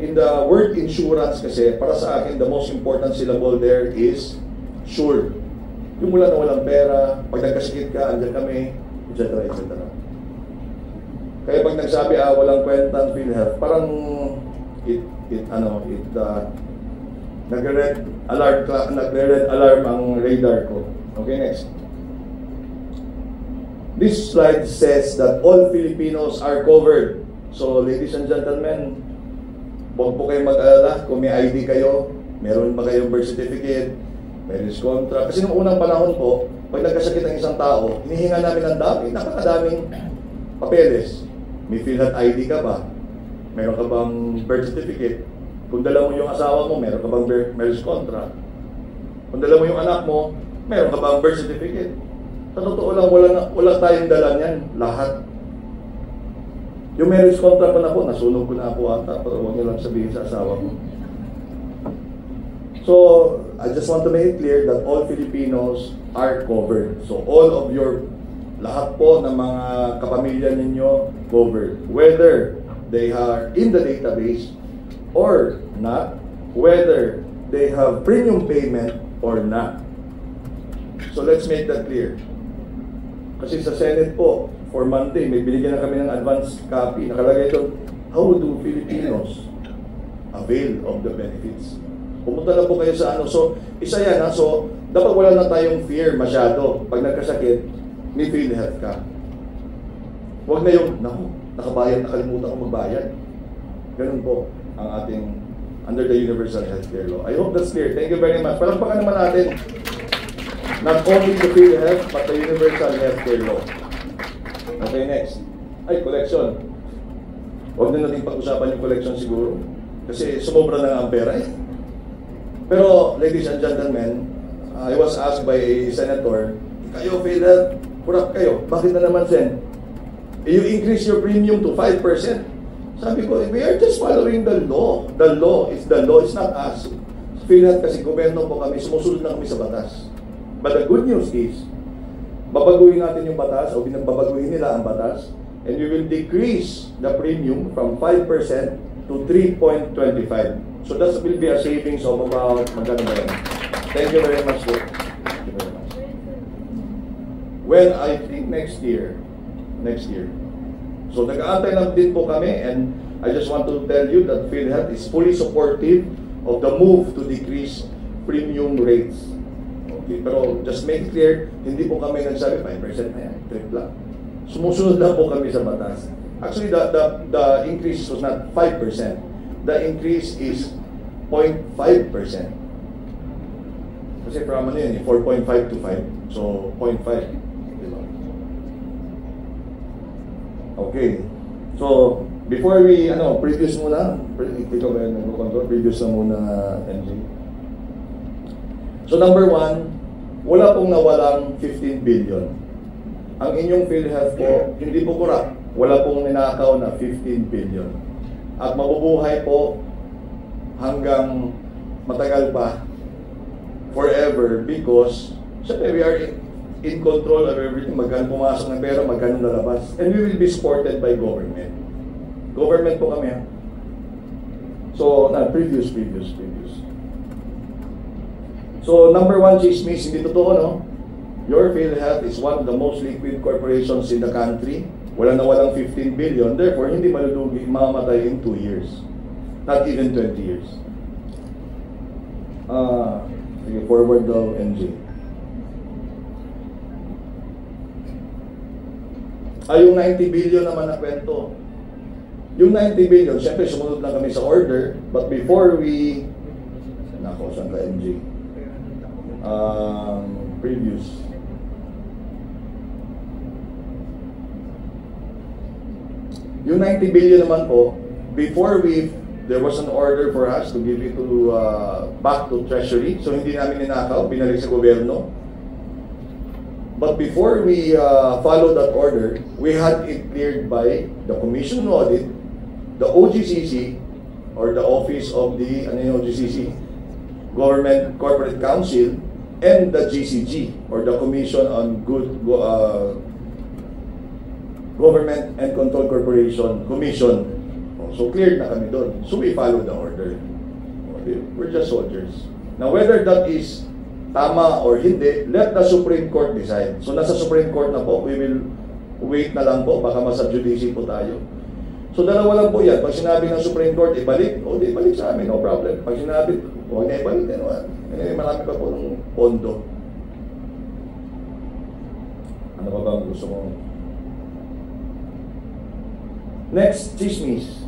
In the word insurance kasi, para sa akin, the most important syllable there is sure. Yung mula na walang pera, pag nagkasakit ka, andyan kami, etc. etc. Kaya pag nagsabi, walang kwenta ang PhilHealth, parang nagre-red alarm ang radar ko. Okay, next. This slide says that all Filipinos are covered. So, ladies and gentlemen, huwag po kayong mag-alala kung may ID kayo, meron ba kayong birth certificate, marriage contract. Kasi noong unang panahon po, pag nagkasakit ang isang tao, hinihinga namin ang napakadaming papeles. May PhilHealth ID ka ba? Meron ka bang birth certificate? Kung dala mo yung asawa mo, meron ka bang marriage contract? Kung dala mo yung anak mo, meron ka bang birth certificate? Sa totoo lang, wala tayong dala niyan, lahat. Yung marriage contract ko na po, nasunog ko na po ata, pero huwag niyo lang sabihin sa asawa ko. So, I just want to make it clear that all Filipinos are covered. So, all of lahat po ng mga kapamilya ninyo covered. Whether they are in the database or not, whether they have premium payment or not. So, let's make that clear. Kasi sa Senate po, for Monday, may binigyan na kami ng advance copy. Nakalagay doon, how do Filipinos avail of the benefits? Pumunta na po kayo sa So, isa yan ha. So, dapat wala na tayong fear masyado. Pag nagkasakit, may PhilHealth ka. Huwag na yung, nakabayad, nakalimutan ko magbayad. Ganun po ang ating under the Universal Healthcare Law. I hope that's clear. Thank you very much. Palakpakan naman natin not only the PhilHealth, but the Universal Healthcare Law. Okay, next. Collection. Huwag na natin pag-usapan yung collection siguro. Kasi sumobra na ang pera eh. Pero, ladies and gentlemen, I was asked by a senator, kayo, PhilHealth, kurap kayo. Bakit na naman, Sen? You increase your premium to 5%. Sabi ko, we are just following the law. The law is the law. It's not us. PhilHealth kasi gobyerno po kami, sumusunod na kami sa batas. But the good news is, babaguhin natin yung batas o babaguhin nila ang batas and we will decrease the premium from 5% to 3.25. So that will be a savings of about magkano ba yan? Thank you very much, sir. Thank you very much. Well, I think next year. So nag-aantay lang din po kami and I just want to tell you that PhilHealth is fully supportive of the move to decrease premium rates. Okay, pero just make it clear, hindi po kami nagsabi 5% na yan, trip lang. Sumusunod na po kami sa batas. Actually, the increase was not 5%. The increase is 0.5%. Kasi from ano yun, 4.5 to 5. So, 0.5. Diba? Okay. So, before we, previous muna. Ikaw ba yung nag-control? Previous na muna, MJ. So, number 1, wala pong nawalang 15 billion. Ang inyong PhilHealth po, hindi po kurap. Wala pong ninakaw na 15 billion. At mabubuhay po hanggang matagal pa, forever, because syempre we are in control of everything. Magkano pumasok ng pera, magkano lalabas. And we will be supported by government. Government po kami. So, previous. So, number 1, chismis, hindi totoo, no? Your PhilHealth is one of the most liquid corporations in the country. Wala na walang 15 billion. Therefore, hindi malulugi, mamamatay in 2 years. Not even 20 years. Sige, forward daw, NJ. Ay, yung 90 billion naman na kwento. Yung 90 billion, syempre sumunod lang kami sa order, but before we... Nako, saan ka MJ? Previous. Yung 90 billion naman po, before there was an order for us to give it to back to Treasury. So hindi namin ninakaw, binalik sa gobyerno. But before we followed that order, we had it cleared by the Commission on Audit, the OGCC, or the Office of the OGCC, Government Corporate Council, and the GCG, or the Commission on Government and Control Corporation Commission. So cleared na kami doon. So we followed the order. We're just soldiers. Now whether that is tama or hindi, let the Supreme Court decide. So nasa Supreme Court na po, we will wait na lang po, baka masubjudice po tayo. So dalawa lang po yan. Pag sinabi ng Supreme Court, ibalik, di balik sa amin, no problem. Pag sinabi, huwag na ibalik, marami pa po ng pondo. Ano ba bang gusto mo? Next, chismis.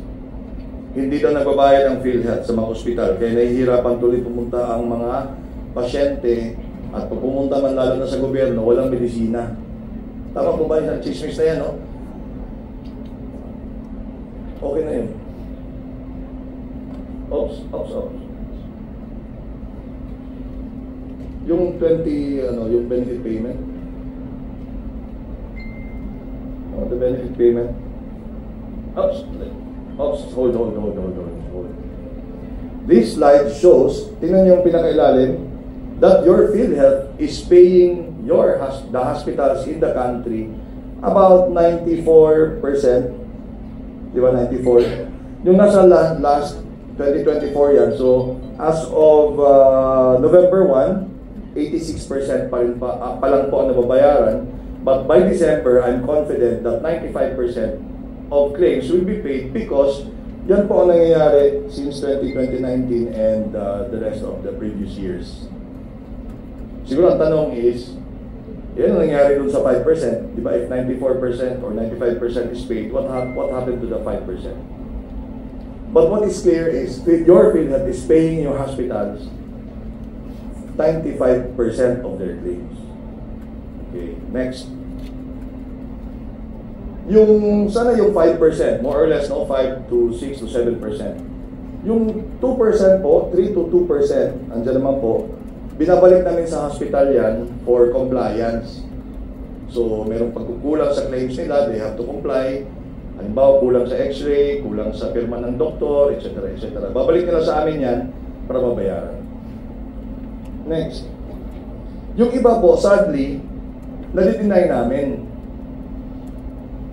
Hindi daw nagbabayad ang PhilHealth sa mga ospital, kaya nahihirapan tuloy pumunta ang mga pasyente at pag pumunta man lalo na sa gobyerno, walang medisina. Tama po ba yung chismis na yan, no? Okay na yun. Ops. Yung 20, yung benefit payment. The benefit payment. Ops, hold. This slide shows, tingnan niyo yung pinakailalim, that your PhilHealth is paying the hospitals in the country about 94%. Di ba, 94? Yung nasa last 2024 yan. So, as of November 1, 86% pa lang po ang nababayaran. But by December, I'm confident that 95% of claims will be paid because yan po ang nangyayari since 2019 and the rest of the previous years. Siguro ang tanong is, yan ang nangyayari dun sa 5%. Di ba, if 94% or 95% is paid, what happened to the 5%? But what is clear is, your PhilHealth is paying your hospitals 95% of their claims. Okay, next. Sana yung 5%, more or less, no? 5 to 6 to 7%. Yung 2% po, 3 to 2%, andyan naman po, binabalik namin sa hospital yan for compliance. So, merong pagkukulang sa claims nila, they have to comply. Halimbawa, kulang sa x-ray, kulang sa pirma ng doktor, etc. etc. Babalik nila sa amin yan para mabayaran. Next. Yung iba po, sadly, nadi-deny namin.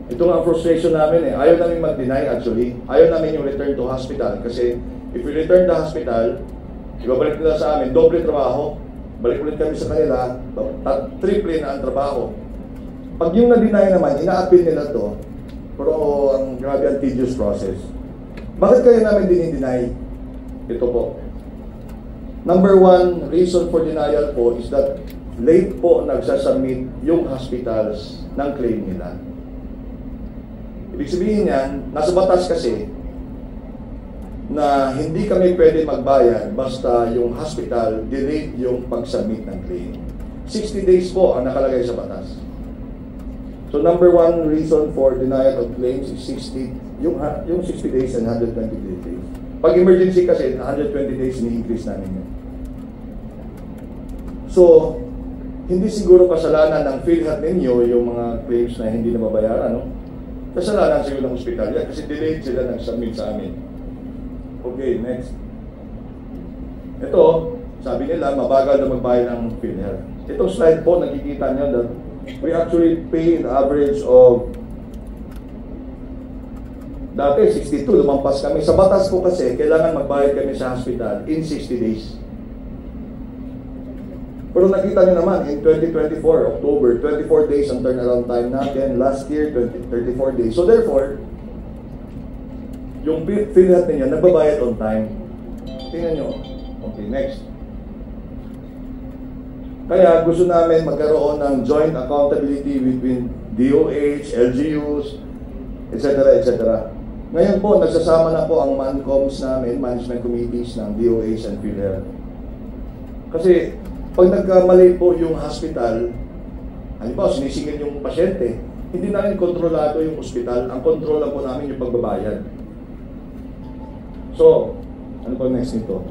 Ito nga ang frustration namin eh. Ayaw namin mag-deny actually. Ayaw namin yung return to hospital. Kasi if we return to hospital, ibabalik nila sa amin, doble trabaho. Balik ulit kami sa kanila, triple na ang trabaho. Pag yung na-deny naman, ina-appeal nila to, pero ang grabe ang tedious process. Bakit kaya namin dinideny? Ito po. Number one reason for denial po is that late po nagsasubmit yung hospitals ng claim nila. Ibig sabihin yan, nasa batas kasi na hindi kami pwede magbayad basta yung hospital delayed yung pag-submit ng claim. 60 days po ang nakalagay sa batas. So number one reason for denial of claims is 60 days and 120 days. Pag emergency kasi, 120 days ni-increase namin yun. So, hindi siguro kasalanan ng PhilHealth ninyo yung mga claims na hindi nababayaran, no? Kasalanan siguro ng ospital yan kasi delayed sila nag-submit sa amin. Okay, next. Ito, sabi nila, mabagal na magbayad ng PhilHealth. Itong slide po, nakikita nyo that we actually pay an average of dati 62, lumampas kami. Sa batas po kasi, kailangan magbayad kami sa hospital in 60 days. Pero nakita nyo naman, in 2024, October, 24 days ang turnaround time natin. Last year, 34 days. So therefore, yung PhilHealth ninyo, nagbabayad on time. Tingnan nyo. Okay, next. Kaya gusto namin magkaroon ng joint accountability between DOH, LGUs, etc. etc. Ngayon po, nagsasama na po ang MANCOMs namin, management committees ng DOH and PhilHealth. Kasi pag nagkamali po yung hospital, halimbawa sinisingil yung pasyente, hindi namin kontrolado yung ospital, ang kontrol lang po namin yung pagbabayad. So, ano po next nito?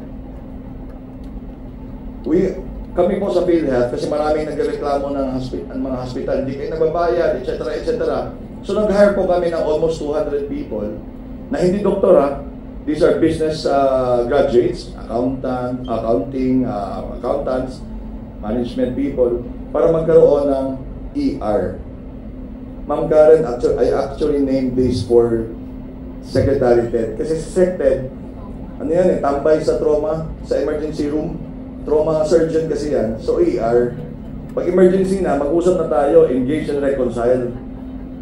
Kami po sa PhilHealth, kasi maraming nagreklamo ng mga hospital, hindi kayo nagbabayad, etc. etc. So nag-hire po kami ng almost 200 people na hindi doktora. These are business graduates, accountants, management people, para magkaroon ng ER. Ma'am Karen, I actually named this for Secretary Ted. Kasi si Sec Ted, ano yan tambay sa trauma, sa emergency room. Trauma surgeon kasi yan. So ER, pag emergency na, mag-usap na tayo, engage and reconcile.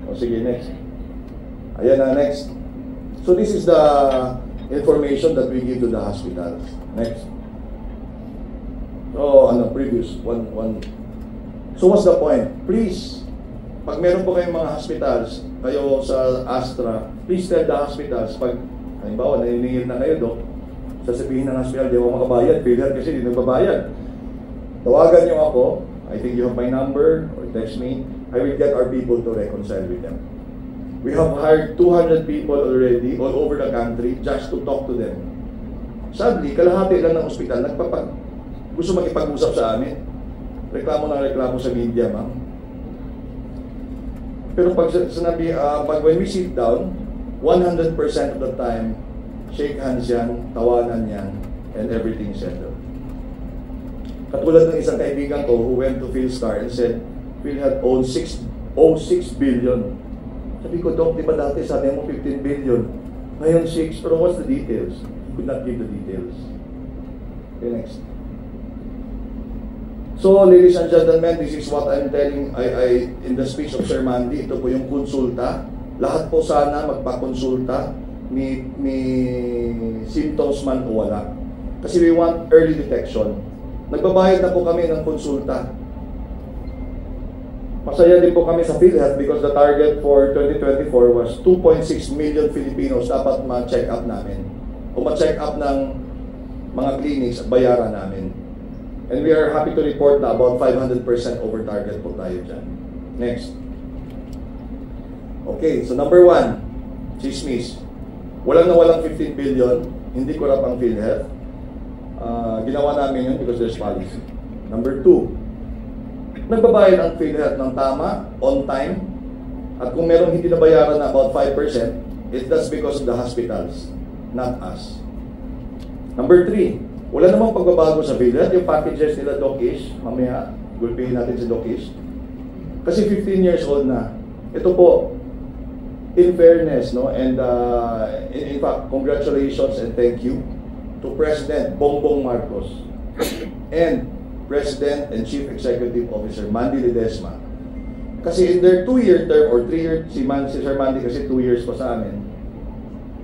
O sige, next. Ayan na, next. So this is the information that we give to the hospitals. Next. So, previous. One. So what's the point? Please, pag meron po kayong mga hospitals, kayo sa Astra, please tell the hospitals, pag, halimbawa, naniningil na kayo, Dok, sasabihin ng hospital, di ako makabayad, PhilHealth kasi di nagbabayad. Tawagan nyo ako, I think you have my number, or text me, I will get our people to reconcile with them. We have hired 200 people already, all over the country, just to talk to them. Sadly, kalahati lang ng ospital, gusto makipag-usap sa amin. Reklamo sa media, ma'am. Pero pag when we sit down, 100% of the time, shake hands yan, tawanan yan, and everything settled. Katulad ng isang kaibigan ko who went to PhilStar and said, PhilHealth owns 6 billion. Sabi ko, Doc, di ba dati sabi mo 15 billion? Ngayon 6, pero what's the details? He could not give the details. Okay, next. So, ladies and gentlemen, this is what I'm telling in the speech of Sir Mandy. Ito po yung konsulta. Lahat po sana magpakonsulta. May symptoms man o wala. Kasi we want early detection. Nagbabayad na po kami ng konsulta. Masaya din po kami sa PhilHealth because the target for 2024 was 2.6 million Filipinos dapat ma-check up namin. O ma-check up ng mga clinics at bayaran namin. And we are happy to report na about 500% over target po tayo dyan. Next. Okay, so number 1, chismis. Walang 15 billion, hindi corrupt ang PhilHealth. Ginawa namin yun because there's policy. Number 2, nagbabayad ang PhilHealth ng tama, on time, at kung merong hindi nabayaran na about 5%, that's because of the hospitals, not us. Number 3, wala namang pagbabago sa PhilHealth. Yung packages nila Doc Ish, mamaya, gulpihin natin si Doc Ish. Kasi 15 years old na. Ito po, in fairness, no, and in fact, congratulations and thank you to President Bongbong Marcos and President and Chief Executive Officer Mandy Ledesma. Kasi in their 2-year term or 3-year, si Sir Mandy kasi 2 years pa sa amin,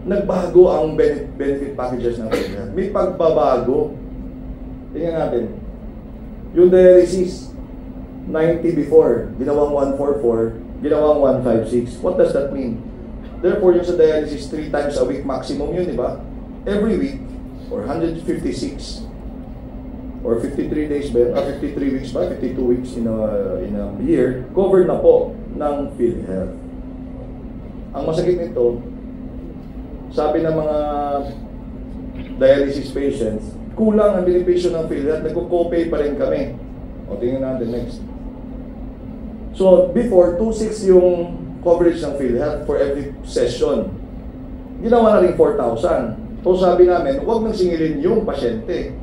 nagbago ang benefit packages ng PhilHealth. May pagbabago. Tingnan natin. Yung dialysis, 90 before, ginawang 144, ginawang 156. What does that mean? Therefore, yung sa dialysis, 3 times a week maximum yun, di ba? Every week, or 156, or 53 days ba, 53 weeks ba, 52 weeks in a year, covered na po ng PhilHealth. Ang masakit nito, sabi ng mga dialysis patients, kulang ang benepisyo ng PhilHealth, nagko-copay pa rin kami. O, tingnan natin next. So, before, 2.6 yung coverage ng PhilHealth for every session. Ginawa na rin 4,000. So, sabi namin, huwag nang singilin yung pasyente.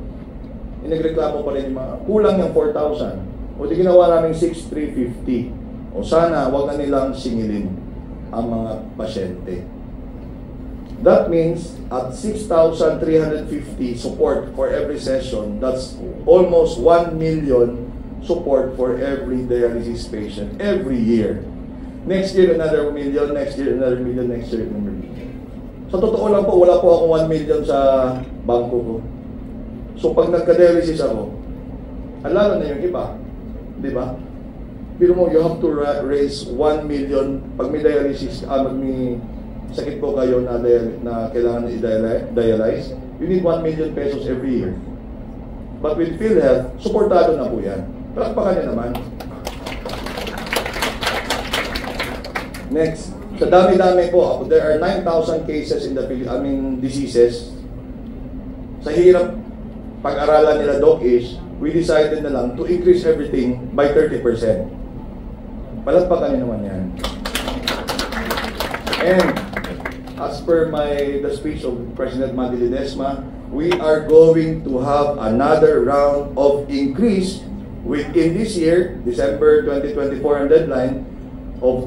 Inagreklamo pa rin yung mga, kulang yung 4,000. O, di ginawa namin 6,350. O, sana, huwag na nilang singilin ang mga pasyente. That means, at 6,350 support for every session, that's almost 1 million support for every dialysis patient every year. Next year, another million. Next year, another million. Next year, another million. Sa totoo lang po, wala po akong 1 million sa bangko ko. So, pag nagka-dialysis ako, alala na yung iba. Di ba? Pero mo, you have to raise 1 million. Pag may dialysis, may sakit po kayo na kailangan i-dialyze, you need 1 million pesos every year. But with PhilHealth, supportado na po yan. Palakpakan niya naman. Next, sa dami-dami po, there are 9,000 cases in the diseases. Sa hirap pag-aralan nila, Doc, is we decided na lang to increase everything by 30%. Palakpakan niyo naman yan. And as per the speech of President Manny Ledesma, we are going to have another round of increase within this year, December 2024 ang deadline, of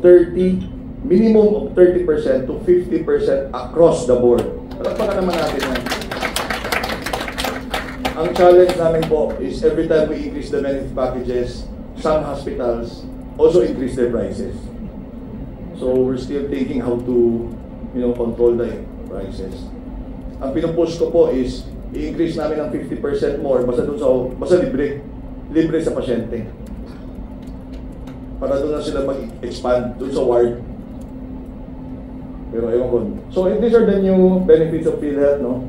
minimum of 30% to 50% across the board. Palakpakan naman natin yan. Ang challenge namin po is every time we increase the benefit packages, some hospitals also increase their prices. So we're still thinking how to, control the prices. Ang pinupush ko po is i-increase namin ng 50% more basta libre sa pasyente. Para doon na sila mag-expand doon sa ward. Pero ewan ko. So these are the new benefits of PhilHealth, no?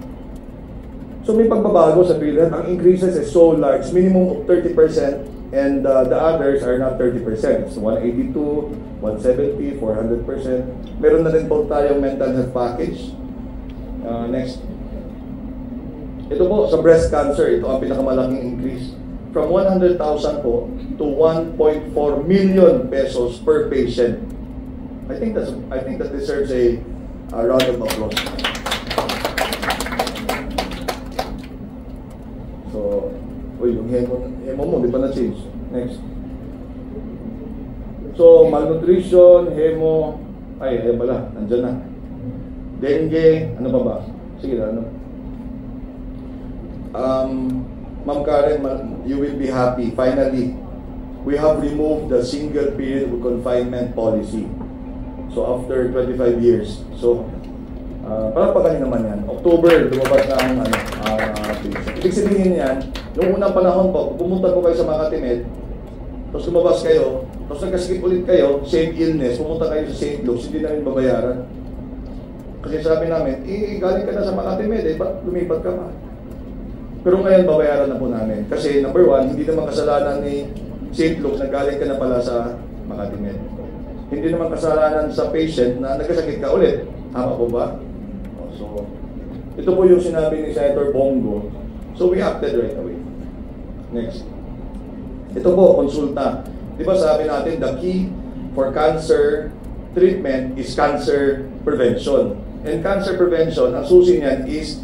So may pagbabago sa PhilHealth. Ang increases is so large, minimum of 30%. And the others are not 30%. It's 182, 170, 400%. Meron na rin po tayong mental health package. Next. Ito po, sa breast cancer, ito ang pinakamalaking increase. From 100,000 po to 1.4 million pesos per patient. I think that deserves a round of applause. So, yung hemo mo, di pa na-change. Next. So, malnutrition, hemo, pala, nandyan na. Dengue, ano pa ba? Sige na, ano? Ma'am Karen, you will be happy. Finally, we have removed the single period of confinement policy. So, after 25 years. So, palakpakan naman yan. October, lumabas na ang ibig sabihin yan, noong unang panahon po, pumunta po kayo sa Makati Med, tapos lumabas kayo, tapos nagkasikip ulit kayo, same illness, pumunta kayo sa St. Luke's, hindi namin babayaran. Kasi sabi namin, galing ka na sa Makati Med, ba't lumipat ka pa? Pero ngayon, babayaran na po namin. Kasi number one, hindi naman kasalanan ni St. Luke's na galing ka na pala sa Makati Med. Hindi naman kasalanan sa patient na nagkasakit ka ulit. Tama po ba? So, ito po yung sinabi ni Senator Bongo. So, we acted right away. Next. Ito po, konsulta. Di ba sabi natin, the key for cancer treatment is cancer prevention. And cancer prevention, ang susi niyan is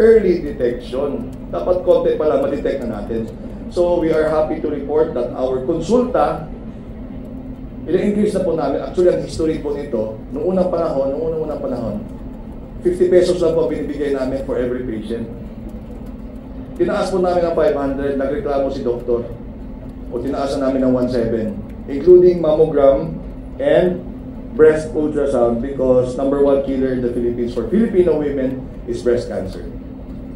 early detection. Dapat konti pala ma-detect na natin. So, we are happy to report that our konsulta, ina-increase na po namin. Actually, ang history po nito, noong unang panahon, 50 pesos lang po binibigay namin for every patient. Tinaas po namin ng 500, nagreklamo si doktor. O tinaasan namin ng 1.7, including mammogram and breast ultrasound because number 1 killer in the Philippines for Filipino women is breast cancer.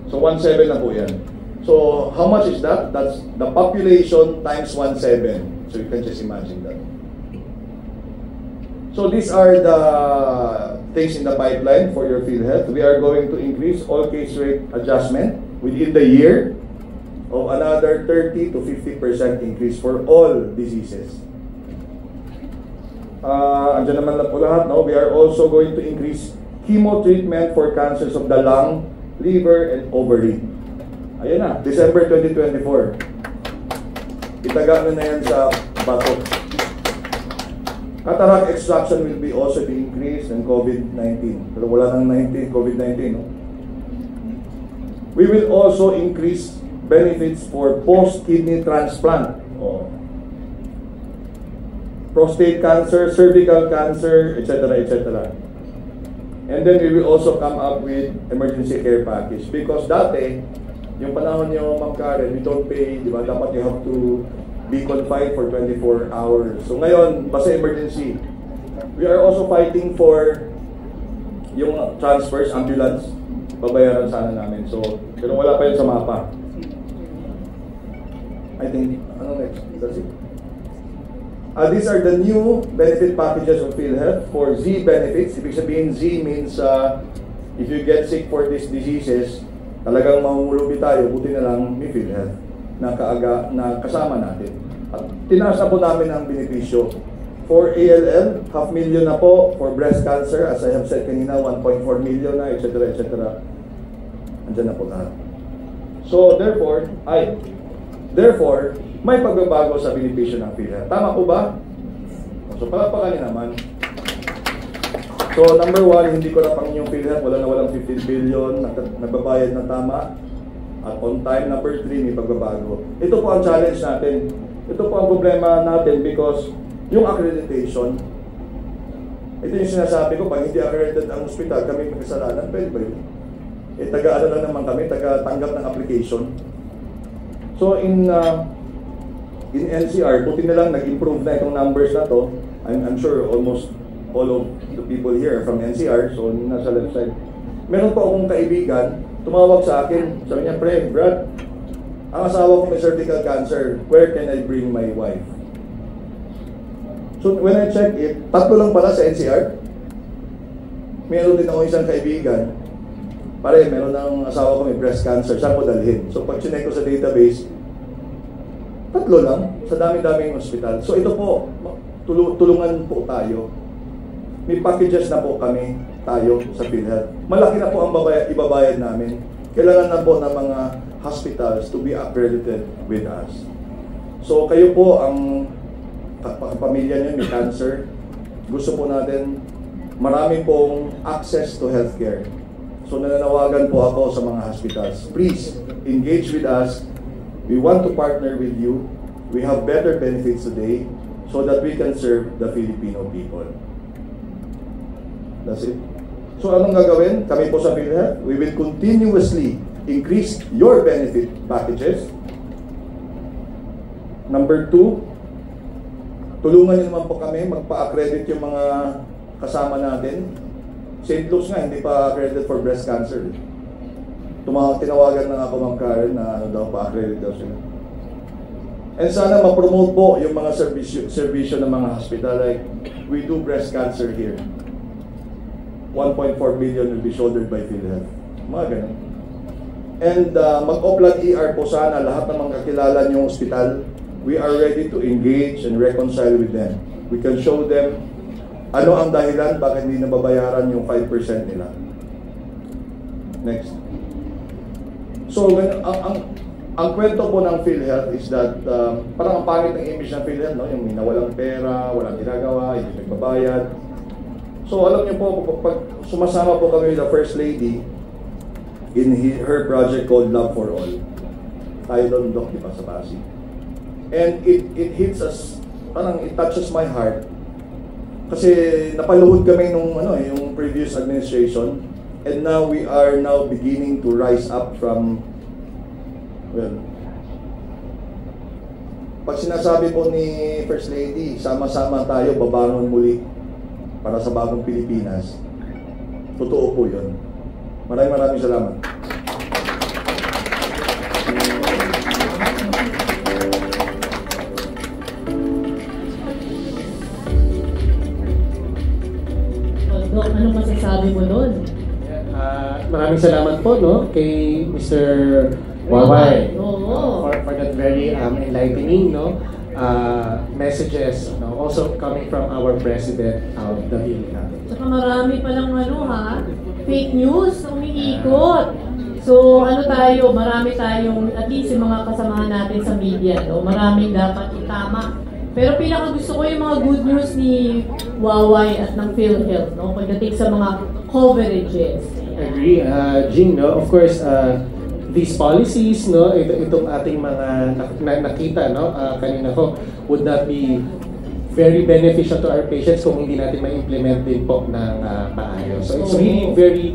So 1.7 na po yan. So how much is that? That's the population times 1.7. So you can just imagine that. So these are the things in the pipeline for your PhilHealth. We are going to increase all case rate adjustment within the year of another 30 to 50% increase for all diseases. Andyan naman na po lahat, no? We are also going to increase chemo treatment for cancers of the lung, liver, and ovary. Ayan na, December 2024. Itaga na yan sa bato. Cataract extraction will be also be increased in COVID-19. Pero wala nang COVID-19, no? We will also increase benefits for post-kidney transplant. Prostate cancer, cervical cancer, etc., etc. And then we will also come up with emergency care package. Because dati, yung panahon nyo, Ma'am Karen, we don't pay, di ba? Dapat you have to be confined for 24 hours. So ngayon, basta emergency. We are also fighting for yung transfers, ambulance. Babayaran sana namin. So, pero wala pa yun sa mapa. I think, ano next? That's it. These are the new benefit packages of PhilHealth for Z benefits. Ibig sabihin, Z means if you get sick for these diseases, talagang mahumulubi tayo, buti na lang may PhilHealth na kaaga na kasama natin. At tinaas na po namin ang benepisyo. For ALL, 500,000 na po. For breast cancer, as I have said kanina, 1.4 million na, etc. etc. Andyan na po lahat. So, therefore, may pagbabago sa benepisyo ng PhilHealth. Tama po ba? So, palakpakan naman. So, number 1, hindi ko na pang yung PhilHealth, walang 15 billion, nagbabayad na tama, at on time. Number 3, may pagbabago. Ito po ang challenge natin. Ito po ang problema natin because yung accreditation, ito yung sinasabi ko, pag hindi accredited ang hospital, kami may kasalanan, pwede ba yun? Taga-ano lang naman kami, taga-tanggap ng application. So, in NCR, buti na lang nag-improve na itong numbers na to. I'm sure almost all of the people here are from NCR, so nasa left side. Meron po akong kaibigan, tumawag sa akin, sabi niya, Pre, Brad, ang asawa ko may cervical cancer, where can I bring my wife? So when I check it, 3 lang pala sa NCR. Meron din ako isang kaibigan, pare, meron ng asawa ko may breast cancer, saan ko dalhin? So pag chinek ko sa database, 3 lang, sa dami-daming hospital. So ito po, tulungan po tayo. May packages na po kami, tayo sa PhilHealth. Malaki na po ang ibabayad namin. Kailangan na po ng mga hospitals to be accredited with us. So kayo po, ang pamilya niyo may cancer, gusto po natin marami pong access to healthcare. So nananawagan po ako sa mga hospitals. Please, engage with us. We want to partner with you. We have better benefits today so that we can serve the Filipino people. That's it. So anong gagawin? Kami po sa PhilHealth, we will continuously increase your benefit packages. Number 2, tulungan niyo naman po kami magpa-accredit yung mga kasama natin. St. Luke's nga, hindi pa accredited for breast cancer. Tinawagan na ako, Ma'am Karen, na pa-accredit daw sila. And sana ma-promote po yung mga servisyo ng mga hospital. Like, we do breast cancer here. 1.4 million will be shouldered by PhilHealth. Mga ganun. And mag-Oplan ER po sana, lahat ng mga kakilala niyong hospital, we are ready to engage and reconcile with them. We can show them ano ang dahilan bakit hindi nababayaran yung 5% nila. Next. So, ang kwento po ng PhilHealth is that parang ang pangit ng image ng PhilHealth, no? Yung nawalang pera, walang ginagawa, hindi nagbabayad. So, alam niyo po, pag sumasama po kami with the First Lady in her project called Love for All, tayo doon, Doc, di ba, sa Pasig. And it hits us, parang it touches my heart. Kasi napaluhod kami nung yung previous administration, and now we are now beginning to rise up from, well, pag sinasabi po ni First Lady, sama-sama tayo, babangon muli para sa bagong Pilipinas, totoo po yun. Maraming salamat. Doc, anong masasabi mo doon? Maraming salamat po, no, kay Mr. Waway for that very enlightening, no, messages, no, also coming from our president of the PhilHealth. Saka marami palang fake news na umiikot. So tayo, marami tayong, at least yung mga kasamahan natin sa media, no, maraming dapat itama. Pero pinaka gusto ko yung mga good news ni Waway at ng PhilHealth, no, pagdating sa mga coverages. Agree, Jing, no, of course, these policies, no, itong ating mga nakita, no, kanina ko, would not be very beneficial to our patients kung hindi natin ma-implement din po ng maayos. So it's really very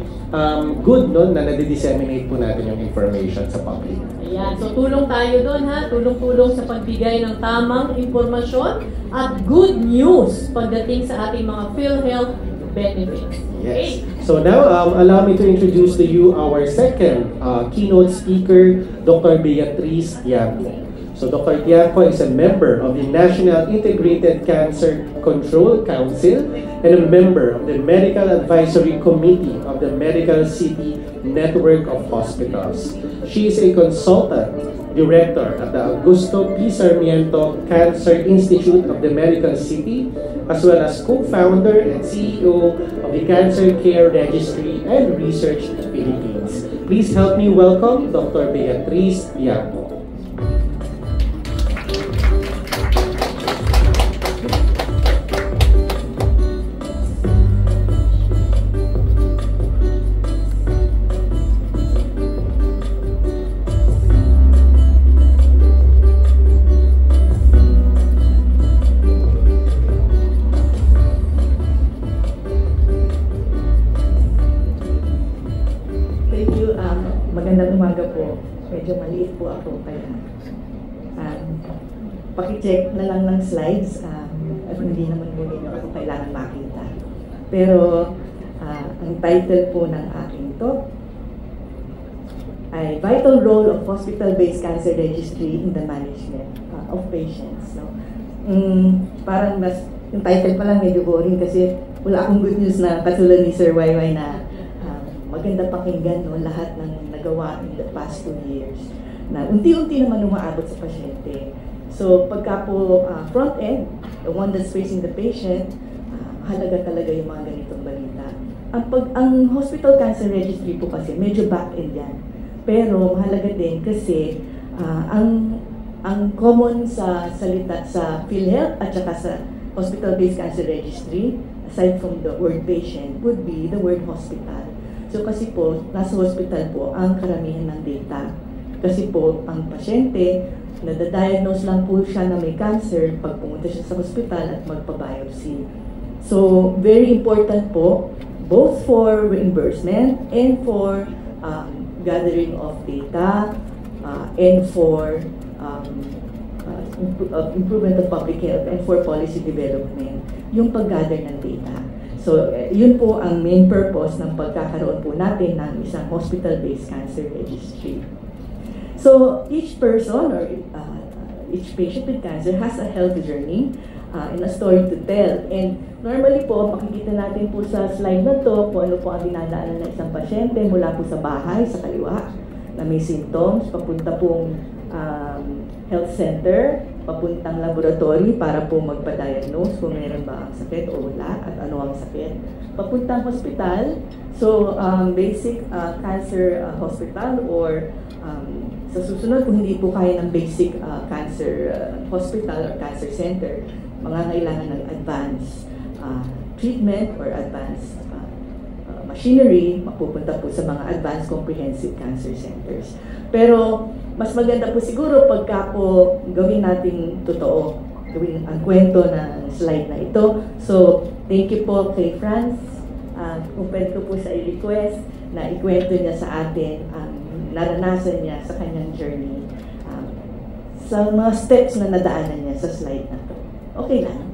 good, no, na nadi-disseminate po natin yung information sa public. Ayan, so tulong tayo doon, ha, tulong-tulong sa pagbigay ng tamang impormasyon at good news pagdating sa ating mga PhilHealth benefits. Yes. So now, allow me to introduce to you our second keynote speaker, Dr. Beatrice Yambo. So Dr. Tiaco is a member of the National Integrated Cancer Control Council and a member of the Medical Advisory Committee of the Medical City Network of Hospitals. She is a consultant director at the Augusto P. Sarmiento Cancer Institute of the Medical City, as well as co-founder and CEO of the Cancer Care Registry and Research Philippines. Please help me welcome Dr. Beatriz Tiaco. Magandang umaga po. Medyo maliit po ako kaya paki-check na lang ng slides at hindi naman po ninyo ako kailangan makita. Pero ang title po ng aking talk ay Vital Role of Hospital-Based Cancer Registry in the Management of Patients. No? Parang yung title pa lang medyo boring kasi wala akong good news na katulad ni Sir YY na maganda pakinggan no, lahat ng nagawa in the past 2 years na unti-unti naman umaabot sa pasyente. So pagka po front end, the one that's facing the patient, mahalaga talaga yung mga ganitong balita. Ang Hospital Cancer Registry po kasi medyo back end yan. Pero mahalaga din kasi ang common sa salita sa PhilHealth at saka sa Hospital-Based Cancer Registry, aside from the word patient, would be the word hospital. So kasi po, nasa hospital po ang karamihan ng data. Kasi po, ang pasyente, nadadiagnose lang po siya na may cancer pag pumunta siya sa hospital at magpa-biopsy. So, very important po, both for reimbursement and for gathering of data and for improvement of public health and for policy development, yung pag-gather ng data. So, yun po ang main purpose ng pagkakaroon po natin ng isang hospital-based cancer registry. So, each person or each patient with cancer has a health journey and a story to tell. And normally po, makikita natin po sa slide na to kung ano po ang dinadaanan ng isang pasyente mula po sa bahay, sa kaliwa, na may symptoms, papunta pong health center, papuntang laboratory para po magpa-diagnose kung meron ba ang sakit o wala at ano ang sakit. Papuntang hospital, so basic cancer hospital or sa susunod kung hindi po kaya ng basic cancer hospital or cancer center, mga kailangan ng advanced treatment or advanced machinery, mapupunta po sa mga advanced comprehensive cancer centers. Pero mas maganda po siguro pagka po gawin natin totoo, gawin ang kwento ng slide na ito. So, thank you po kay Franz. Kung pwede ko po sa i-request na ikwento niya sa atin ang naranasan niya sa kanyang journey sa mga steps na nadaanan niya sa slide na to. Okay lang.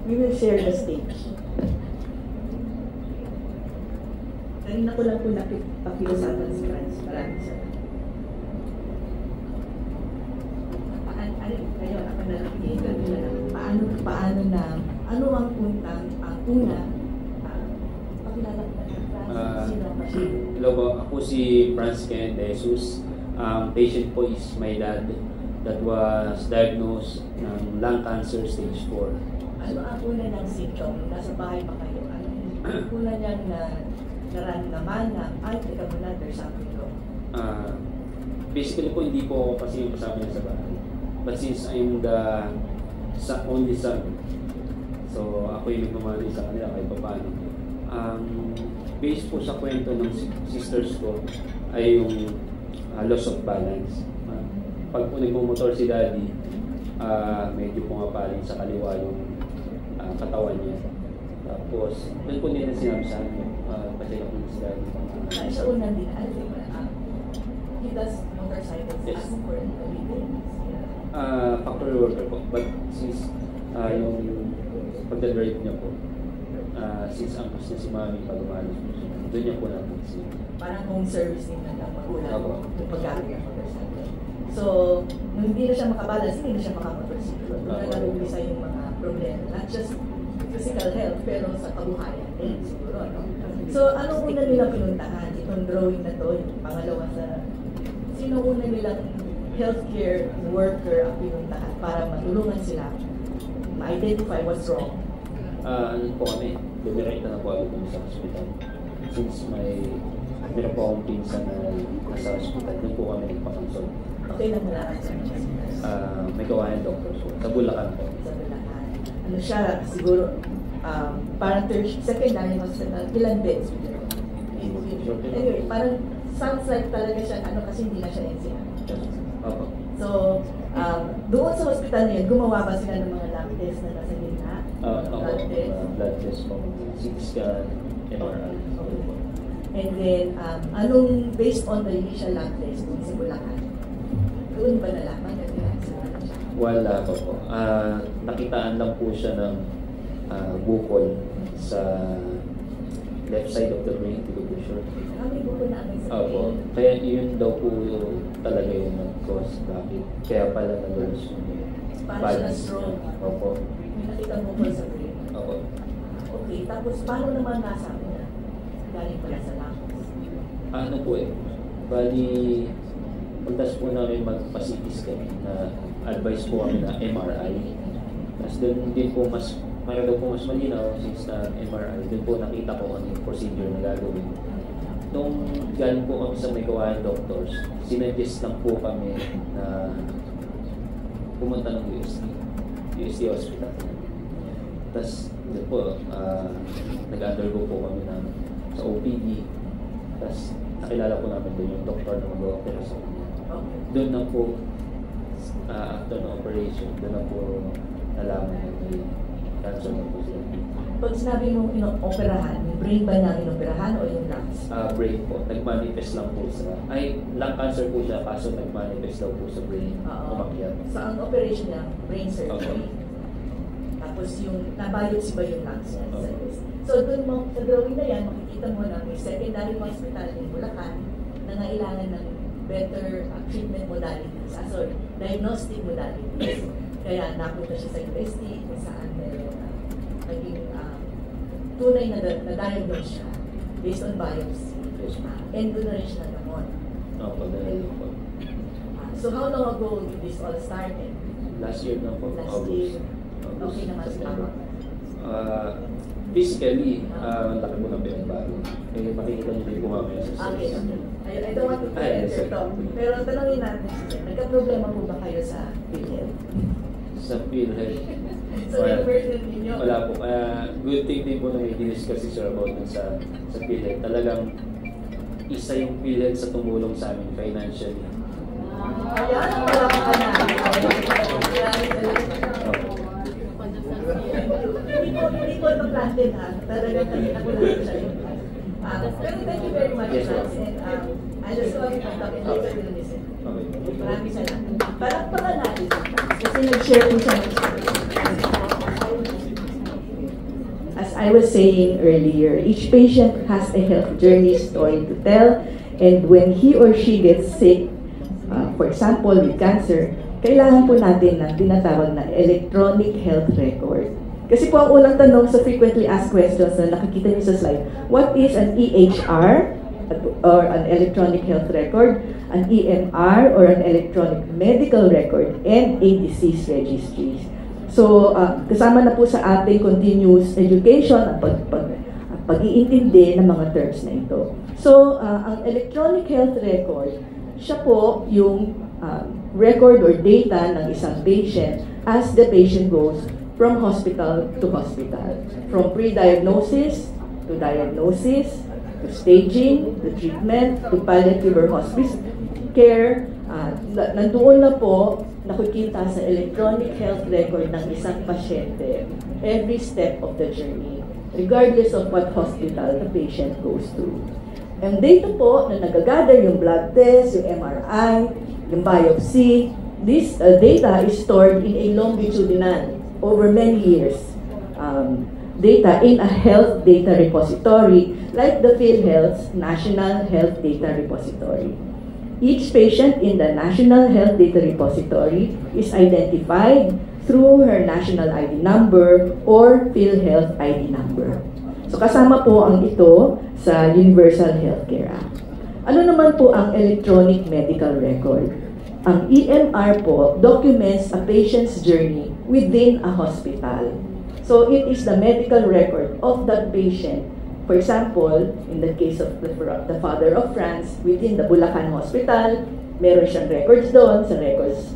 We will share the stage. Kanina ko lang po nakipakiusapan si Franz. Maraming salamat. Ngayon, ako na lang paano na, ano ang una, pakilala ko na Franz, sino ang pasyente? Hello po, ako si Franz Kenneth De Jesus. Patient po is my dad that was diagnosed ng lung cancer stage 4. Ano ang una ng symptom? Nasa bahay pa kayo? Ano ang una niyang naramdaman na, ay, teka muna, there's something wrong? Basically po, hindi po kasi yung kasama niya sa bahay. But since I'm the only son, so ako yung nagmamali sa kanila kahit pa paano. Based po sa kwento ng sisters ko ay yung loss of balance. Pag po nagmumotor si daddy, medyo pumapaling sa kaliwa yung katawan niya. Tapos, doon po nila sinabi sa akin, pacheck up niya si daddy. Sa unang din, he does motorcycles as for a living? Factory worker po. But since yung pagdadrive niya po, since angkos niya si mami pag umalis po siya. Doon niya po natin siya. Parang home service din ng magulang Opo. yung paggamit ng motorcycle. So, nung hindi na siya makabalance, hindi na siya makamotorsiklo. Doon na nag-umpisa yung mga problema. Not just physical health, pero sa kabuhayan din siguro. No? So, anong una nilang pinuntahan? Itong drawing na to, yung pangalawa sa... Sino una nilang healthcare worker ang pinuntahan para matulungan sila ma-identify what's wrong? Ano po kami, dumirekta na po agad kami sa hospital. Since meron po akong pinsan na nasa hospital, doon po kami nagpa-consult. Okay lang nalaman sa hospital. May kawayan doctor po, sa Bulacan po. Sa Bulacan. Ano siya, siguro, parang secondary hospital, ilan beds? Anyway, parang sounds like talaga siya, kasi hindi na siya NCR. Opo. So, doon sa hospital na yun, gumawa ba sila ng mga lab test na nasa gitna? Blood test po, CT scan, MRI. And then, based on the initial lab test kung sa Bulacan, doon ba nalaman na cancer na siya? Wala pa po. Nakitaan lang po siya ng bukol sa left side of the brain, hindi ko po sure. May bukol na agad sa Opo. brain. Kaya yun daw po talaga yung nag-cause bakit. Kaya pala nag-lose yung Parang siya na-stroke. Opo. May nakita bukol sa brain. Opo. Okay, tapos paano naman nasabi na galing pala sa lungs? Ano po bali, pagtas po namin magpa-CT scan na advice po kami na MRI. Tapos doon din po mayroon daw po mas malinaw since na MRI. Doon po nakita ko ano yung procedure na gagawin. Nung galing po kami sa may kawayan doctors, sinuggest lang po kami na pumunta ng UST hospital. Tapos doon po, nag-undergo po kami sa OPD. Tapos nakilala po namin doon yung doktor na mag-opera sa kanya. Doon na po, after ng operation, doon na po nalaman na may cancer na po sila. Pag sinabi mong inoperahan, yung brain ba niya inoperahan o yung lungs? Brain po. Nag-manifest lang po sa... lung cancer po siya, kaso nag-manifest daw po sa brain. Umakyat. So, ang operation niya, brain surgery. Okay. Tapos yung, nabiopsy ba yung lungs niya? Okay. So, dun mo, sa drawing na yan, makikita mo na may secondary hospital in Bulacan na nailangan ng better treatment modalities. Diagnostic modalities. Kaya napunta siya sa UST kung saan meron naging tunay na diagnose siya based on biopsy. And doon na rin siya nagamot. So how long ago did this all started? Last year na po. Last year. Okay naman si Mama. Physically, ang laki po ng pinagbago. Kaya makikita niyo din po mamaya sa Okay. I don't want to enter to. Pero tanongin natin siya, nagka-problema po ba kayo sa PhilHealth? Sa PhilHealth. So yung personal ninyo? Wala po. Good thing din po na may diniscuss si Sir about sa PhilHealth. Talagang isa yung PhilHealth sa tumulong sa amin financially. Ayan, wala ka na. Hindi ko ito planted ha. Talagang kanina ko lang siya yun. Pero thank you very much, Lance. And I just want to talk and later we'll listen. Maraming salamat. Palakpakan natin. Kasi nag-share po siya ng story. As I was saying earlier, each patient has a health journey story to tell, and when he or she gets sick, for example, with cancer, kailangan po natin ng tinatawag na electronic health record. Kasi po ang unang tanong sa frequently asked questions na nakikita niyo sa slide, what is an EHR or an electronic health record, an EMR or an electronic medical record, and a disease registry. So, kasama na po sa ating continuous education ang pag-iintindi ng mga terms na ito. So, ang electronic health record, siya po yung record or data ng isang patient as the patient goes from hospital to hospital. From pre-diagnosis to diagnosis, to staging, to treatment, to palliative or hospice care. Nandoon na po nakikita sa electronic health record ng isang pasyente every step of the journey, regardless of what hospital the patient goes through. Ang data po na nagagather yung blood test, yung MRI, yung biopsy, this data is stored in a longitudinal over many years data in a health data repository like the PhilHealth's National Health Data Repository. Each patient in the National Health Data Repository is identified through her national ID number or PhilHealth ID number. So kasama po ang ito sa Universal Healthcare Act. Ano naman po ang electronic medical record? Ang EMR po documents a patient's journey within a hospital. So it is the medical record of that patient. For example, in the case of the father of Franz, within the Bulacan Hospital, meron siyang records doon sa records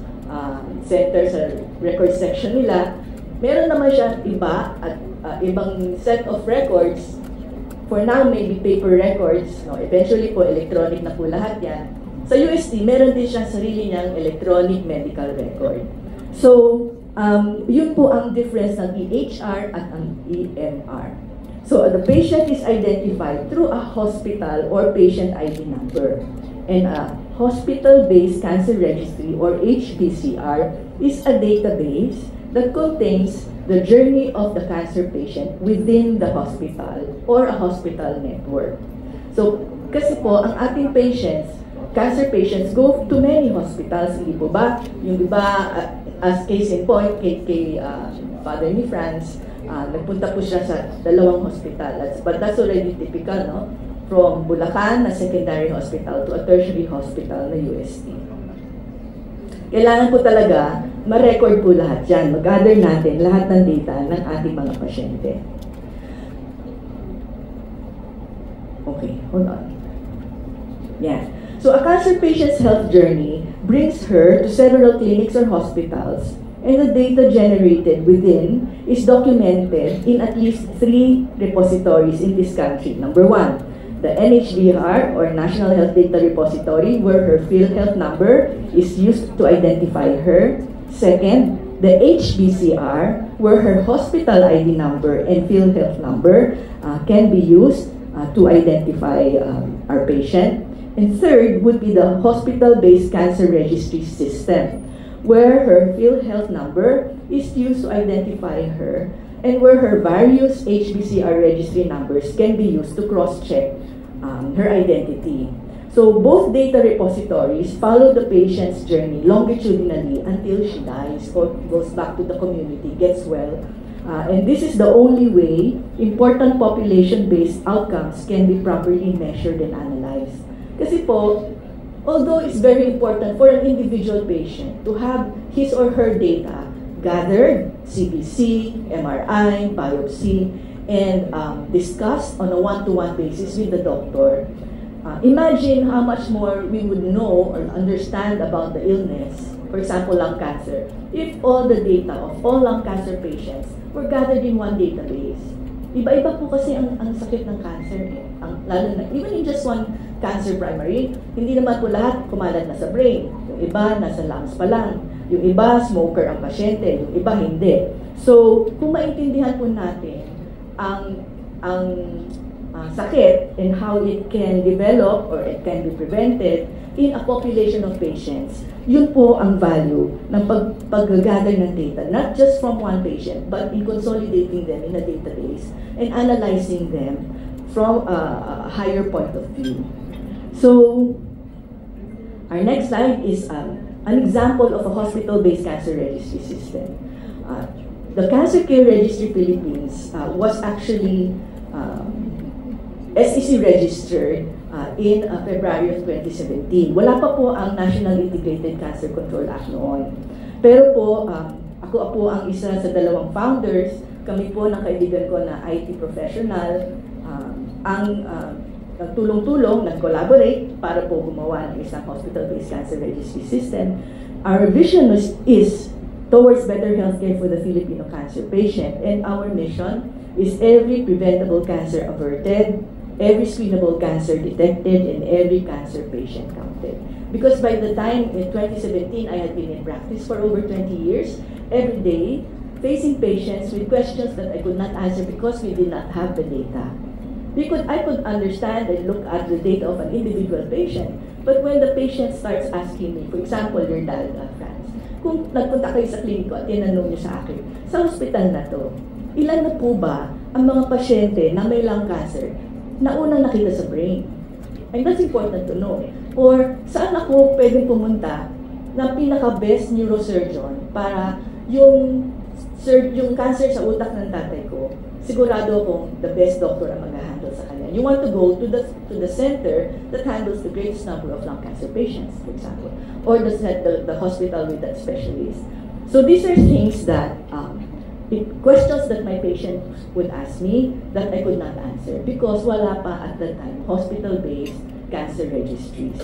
center, sa records section nila. Meron naman siyang iba at ibang set of records. For now, maybe paper records. No, eventually po, electronic na po lahat yan. Sa UST, meron din siyang sarili niyang electronic medical record. So, yun po ang difference ng EHR at ang EMR. So, the patient is identified through a hospital or patient ID number. And a hospital-based cancer registry or HBCR is a database that contains the journey of the cancer patient within the hospital or a hospital network. So, kasi po, ang ating patients, cancer patients go to many hospitals, hindi po ba? Yung iba, as case in point, kay father ni Franz, nagpunta po siya sa 2 hospital. But that's already typical, no? From Bulacan na secondary hospital to a tertiary hospital na UST. Kailangan po talaga ma-record po lahat yan. Mag-gather natin lahat ng data ng ating mga pasyente. Okay, hold on. Yeah. So a cancer patient's health journey brings her to several clinics or hospitals, and the data generated within is documented in at least 3 repositories in this country. Number 1, the NHDR or National Health Data Repository, where her PhilHealth number is used to identify her. Second, the HBCR, where her hospital ID number and PhilHealth number can be used to identify our patient. And third would be the hospital-based cancer registry system, where her PhilHealth number is used to identify her and where her various HBCR registry numbers can be used to cross-check her identity. So both data repositories follow the patient's journey longitudinally until she dies or goes back to the community, gets well. And this is the only way important population-based outcomes can be properly measured and analyzed. Kasi po, although it's very important for an individual patient to have his or her data gathered, CBC, MRI, biopsy, and discussed on a one-to-one basis with the doctor, imagine how much more we would know or understand about the illness, for example, lung cancer, if all the data of all lung cancer patients were gathered in one database. Iba-iba po kasi ang sakit ng cancer, lalo na, even in just one cancer primary, hindi naman po lahat kumalat na sa brain. Yung iba, nasa lungs pa lang. Yung iba, smoker ang pasyente. Yung iba, hindi. So, kung maintindihan po natin ang sakit and how it can develop or it can be prevented in a population of patients, yun po ang value ng pag-gather ng data, not just from one patient, but in consolidating them in a database and analyzing them from a higher point of view. So, our next slide is an example of a hospital-based cancer registry system. The Cancer Care Registry Philippines was actually SEC registered in February of 2017. Wala pa po ang National Integrated Cancer Control Act noon. Pero po, ako po ang isa sa 2 founders. Kami po ng kaibigan ko na IT professional ang nagtulong-tulong, nag-collaborate para po gumawa ng isang hospital-based cancer registry system. Our vision is towards better healthcare for the Filipino cancer patient, and our mission is every preventable cancer averted, every screenable cancer detected, and every cancer patient counted. Because by the time in 2017, I had been in practice for over 20 years, every day, facing patients with questions that I could not answer because we did not have the data. I could understand and look at the data of an individual patient, but when the patient starts asking me, for example, your dad, Franz, kung nagpunta kayo sa kliniko at tinanong niyo sa akin, sa hospital na to, ilan na po ba ang mga pasyente na may lung cancer na unang nakita sa brain. And that's important to know. Or saan ako pwedeng pumunta na pinaka-best neurosurgeon para yung cancer sa utak ng tatay ko, sigurado akong the best doctor ang mag-handle sa kanya. You want to go to the center that handles the greatest number of lung cancer patients, for example, or the hospital with that specialist. So these are things that, questions that my patient would ask me that I could not answer because wala pa at the time hospital-based cancer registries.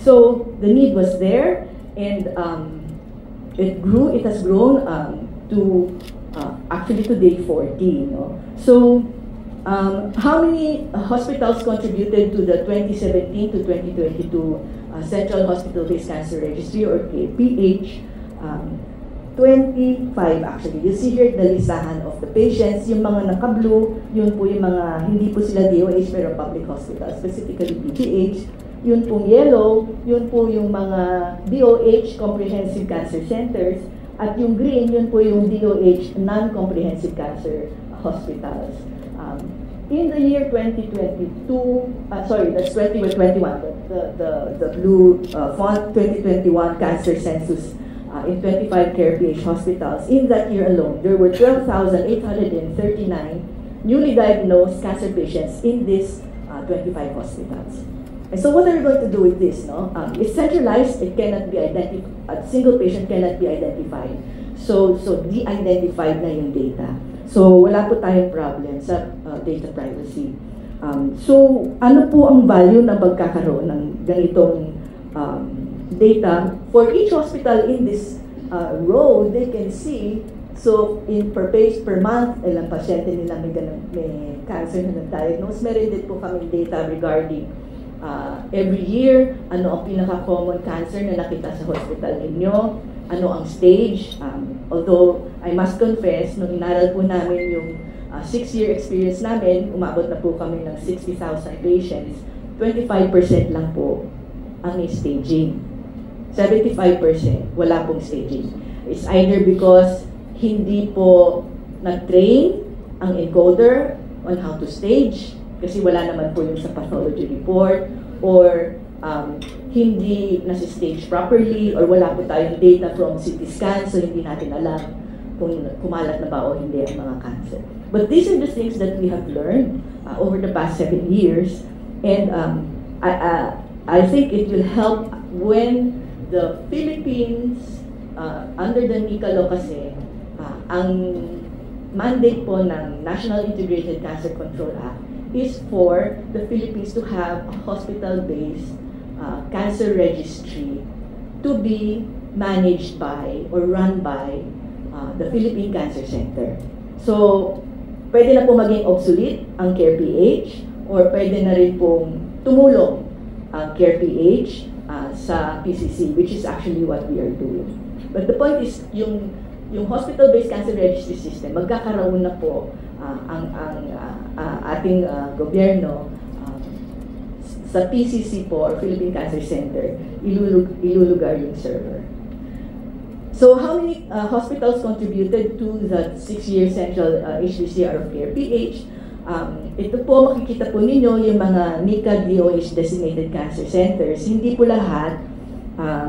So the need was there, and it has grown to actually today 14. No? So how many hospitals contributed to the 2017 to 2022 Central Hospital-Based Cancer Registry, or KPH? 25 actually. You see here the listahan of the patients. Yung mga naka-blue, yun po yung mga hindi po sila DOH pero public hospital, specifically PPH. Yun pong yellow, yun po yung mga DOH Comprehensive Cancer Centers. At yung green, yun po yung DOH Non-Comprehensive Cancer Hospitals. In the year 2022, sorry, that's 2021, the blue font, 2021 Cancer Census in 25 CarePH hospitals. In that year alone, there were 12,839 newly diagnosed cancer patients in these 25 hospitals. And so what are we going to do with this? No? It's centralized, it cannot be identified, a single patient cannot be identified. So de-identified na yung data. So wala po tayong problem sa data privacy. So ano po ang value na pagkakaroon ng ganitong data? For each hospital in this row, they can see, so in per month, ilang pasyente nila may cancer na na-diagnose. Meron din po kami data regarding every year, ano ang pinaka-common cancer na nakita sa hospital ninyo, ano ang stage. Although, I must confess, nung inaral po namin yung 6-year experience namin, umabot na po kami ng 60,000 patients, 25% lang po ang may staging. 75% wala pong staging. It's either because hindi po na-train ang encoder on how to stage, kasi wala naman po yung sa pathology report, or hindi nasi-stage properly, or wala po tayong data from CT scan, so hindi natin alam kung kumalat na ba o hindi ang mga cancer. But these are the things that we have learned over the past 7 years, and I think it will help when the Philippines, under the NICA law kasi, ang mandate po ng National Integrated Cancer Control Act is for the Philippines to have a hospital-based cancer registry to be managed by or run by the Philippine Cancer Center. So, pwede na po maging obsolete ang CarePH, or pwede na rin pong tumulong ang CarePH sa PCC, which is actually what we are doing. But the point is, yung hospital-based cancer registry system, magkakaroon na po ang ating gobyerno sa PCC po, or Philippine Cancer Center, ilulugar yung server. So how many hospitals contributed to the 6-year central HDCR of CarePH? Ito po, makikita po ninyo yung mga NICA DOH designated cancer centers. Hindi po lahat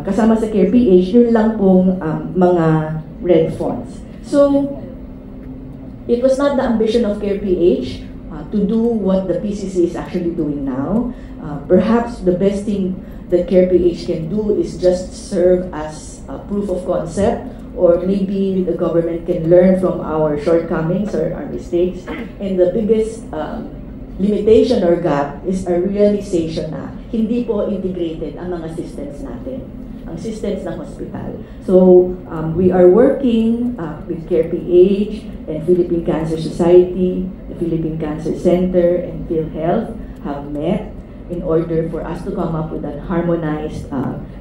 kasama sa CarePH, yun lang pong mga red fonts. So, it was not the ambition of CarePH to do what the PCC is actually doing now. Perhaps the best thing that CarePH can do is just serve as a proof of concept, or maybe the government can learn from our shortcomings or our mistakes. And the biggest limitation or gap is a realization na hindi po integrated ang mga systems natin, ang systems ng hospital. So we are working with CarePH and Philippine Cancer Society, the Philippine Cancer Center, and PhilHealth have met in order for us to come up with a harmonized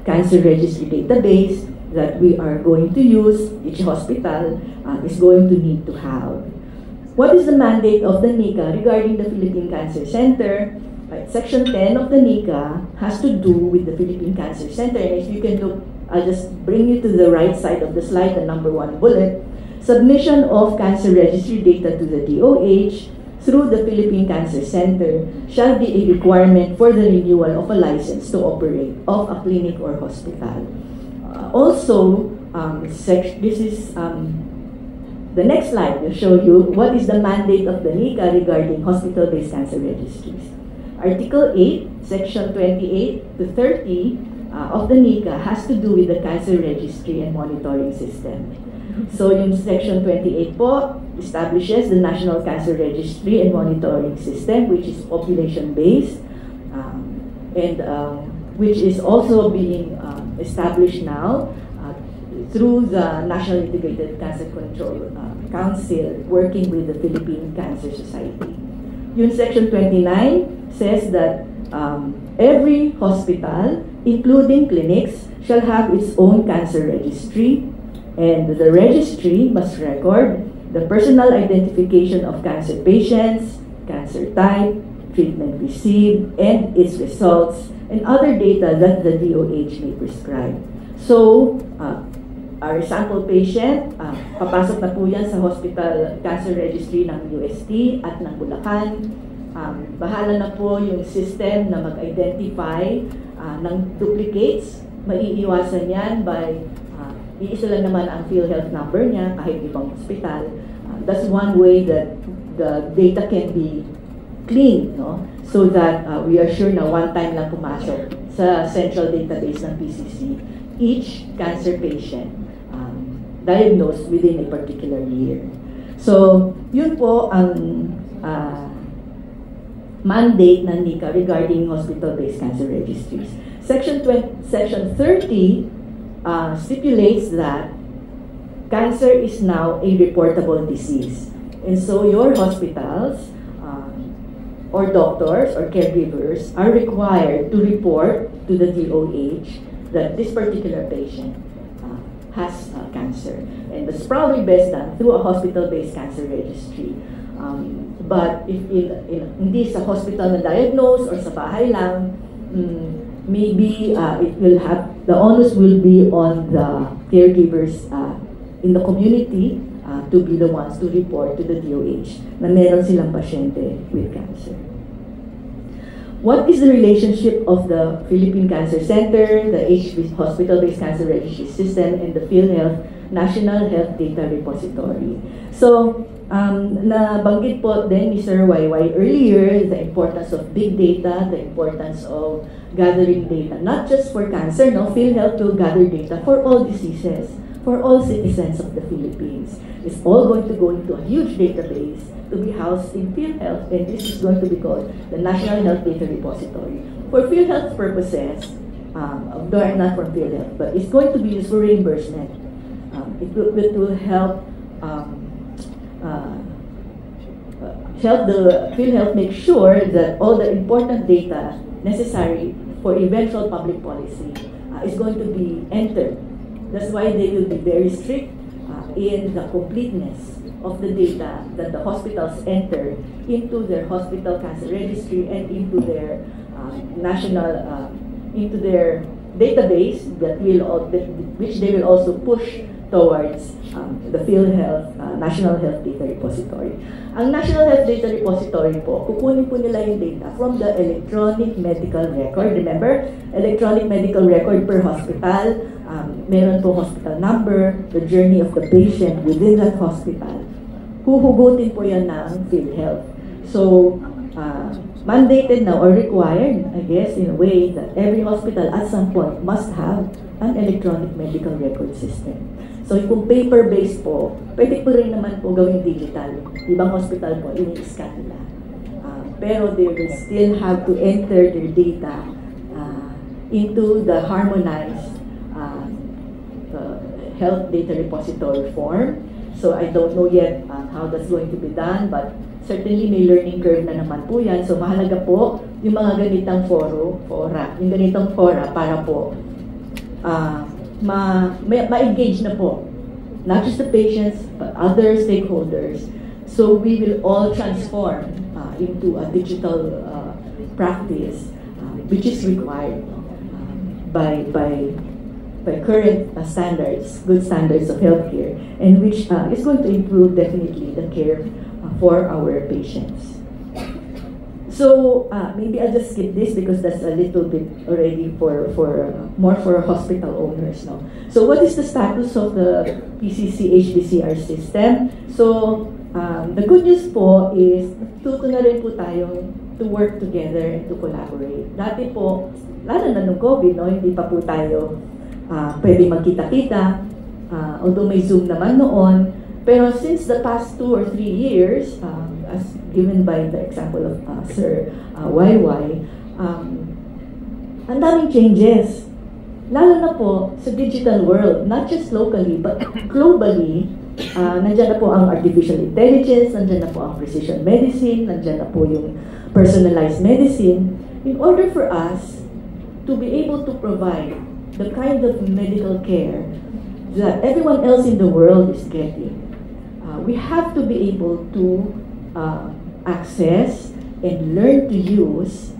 cancer registry database that we are going to use, each hospital is going to need to have. What is the mandate of the NICA regarding the Philippine Cancer Center? Right, Section 10 of the NICA has to do with the Philippine Cancer Center. And if you can look, I'll just bring you to the right side of the slide, the number 1 bullet. Submission of cancer registry data to the DOH through the Philippine Cancer Center shall be a requirement for the renewal of a license to operate of a clinic or hospital. This is the next slide will show you what is the mandate of the NICA regarding hospital-based cancer registries. Article 8, Section 28 to 30 of the NICA has to do with the cancer registry and monitoring system. So yung Section 28 po establishes the National Cancer Registry and Monitoring System, which is population-based and which is also being established now through the National Integrated Cancer Control Council working with the Philippine Cancer Society. Yung Section 29 says that every hospital, including clinics, shall have its own cancer registry, and the registry must record the personal identification of cancer patients, cancer type, treatment received, and its results, and other data that the DOH may prescribe. So, our sample patient, papasok na po yan sa Hospital Cancer Registry ng UST at ng Bulacan. Bahala na po yung system na mag-identify ng duplicates. Maiiwasan yan by iisa lang naman ang PhilHealth number niya kahit ibang hospital. That's one way that the data can be clean, no? So that we are sure na one time lang pumasok sa central database ng PCC each cancer patient diagnosed within a particular year. So, yun po ang mandate ng NICA regarding hospital-based cancer registries. Section 30 stipulates that cancer is now a reportable disease. And so your hospitals or doctors or caregivers are required to report to the DOH that this particular patient has cancer. And that's probably best done through a hospital-based cancer registry. But if hindi sa hospital na diagnose or sa bahay lang, maybe it will have, the onus will be on the caregivers in the community to be the ones to report to the DOH na meron silang pasyente with cancer. What is the relationship of the Philippine Cancer Center, the HB Hospital-Based Cancer Registry System, and the PhilHealth National Health Data Repository? So, nabanggit po din ni Sir YY earlier the importance of big data, the importance of gathering data, not just for cancer, no? PhilHealth will gather data for all diseases, for all citizens of the Philippines. It's all going to go into a huge database to be housed in PhilHealth, and this is going to be called the National Health Data Repository. For PhilHealth purposes, not for PhilHealth, but it's going to be used for reimbursement. It will help help the PhilHealth make sure that all the important data necessary for eventual public policy is going to be entered. That's why they will be very strict in the completeness of the data that the hospitals enter into their hospital cancer registry and into their into their database which they will also push towards the PhilHealth National Health Data Repository. Ang National Health Data Repository po, kukunin po nila yung data from the electronic medical record. Remember, electronic medical record per hospital. Meron po hospital number, the journey of the patient within that hospital. Huhugutin po yan ng PhilHealth. So, mandated now or required, I guess, in a way that every hospital at some point must have an electronic medical record system. So, kung paper-based po, pwede po rin naman po gawing digital. Ibang hospital po, ini-scan nila. Pero they will still have to enter their data into the harmonized health data repository form. So, I don't know yet how that's going to be done, but certainly may learning curve na naman po yan. So, mahalaga po yung mga ganitang fora para po ma-engage na po, not just the patients, but other stakeholders. So we will all transform into a digital practice, which is required by current standards, good standards of healthcare, and which is going to improve definitely the care for our patients. So maybe I'll just skip this because that's a little bit already more for hospital owners now. So what is the status of the PCC HDCR system? So the good news po is tuto na rin po tayong to work together and to collaborate. Dati po, lalo na nung COVID, no, hindi pa po tayo pwede magkita-kita, although may Zoom naman noon. Pero since the past 2 or 3 years, as given by the example of Sir YY, ang daming changes. Lalo na po sa digital world, not just locally, but globally, nandiyan na po ang artificial intelligence, nandiyan na po ang precision medicine, nandiyan na po yung personalized medicine. In order for us to be able to provide the kind of medical care that everyone else in the world is getting, we have to be able to access and learn to use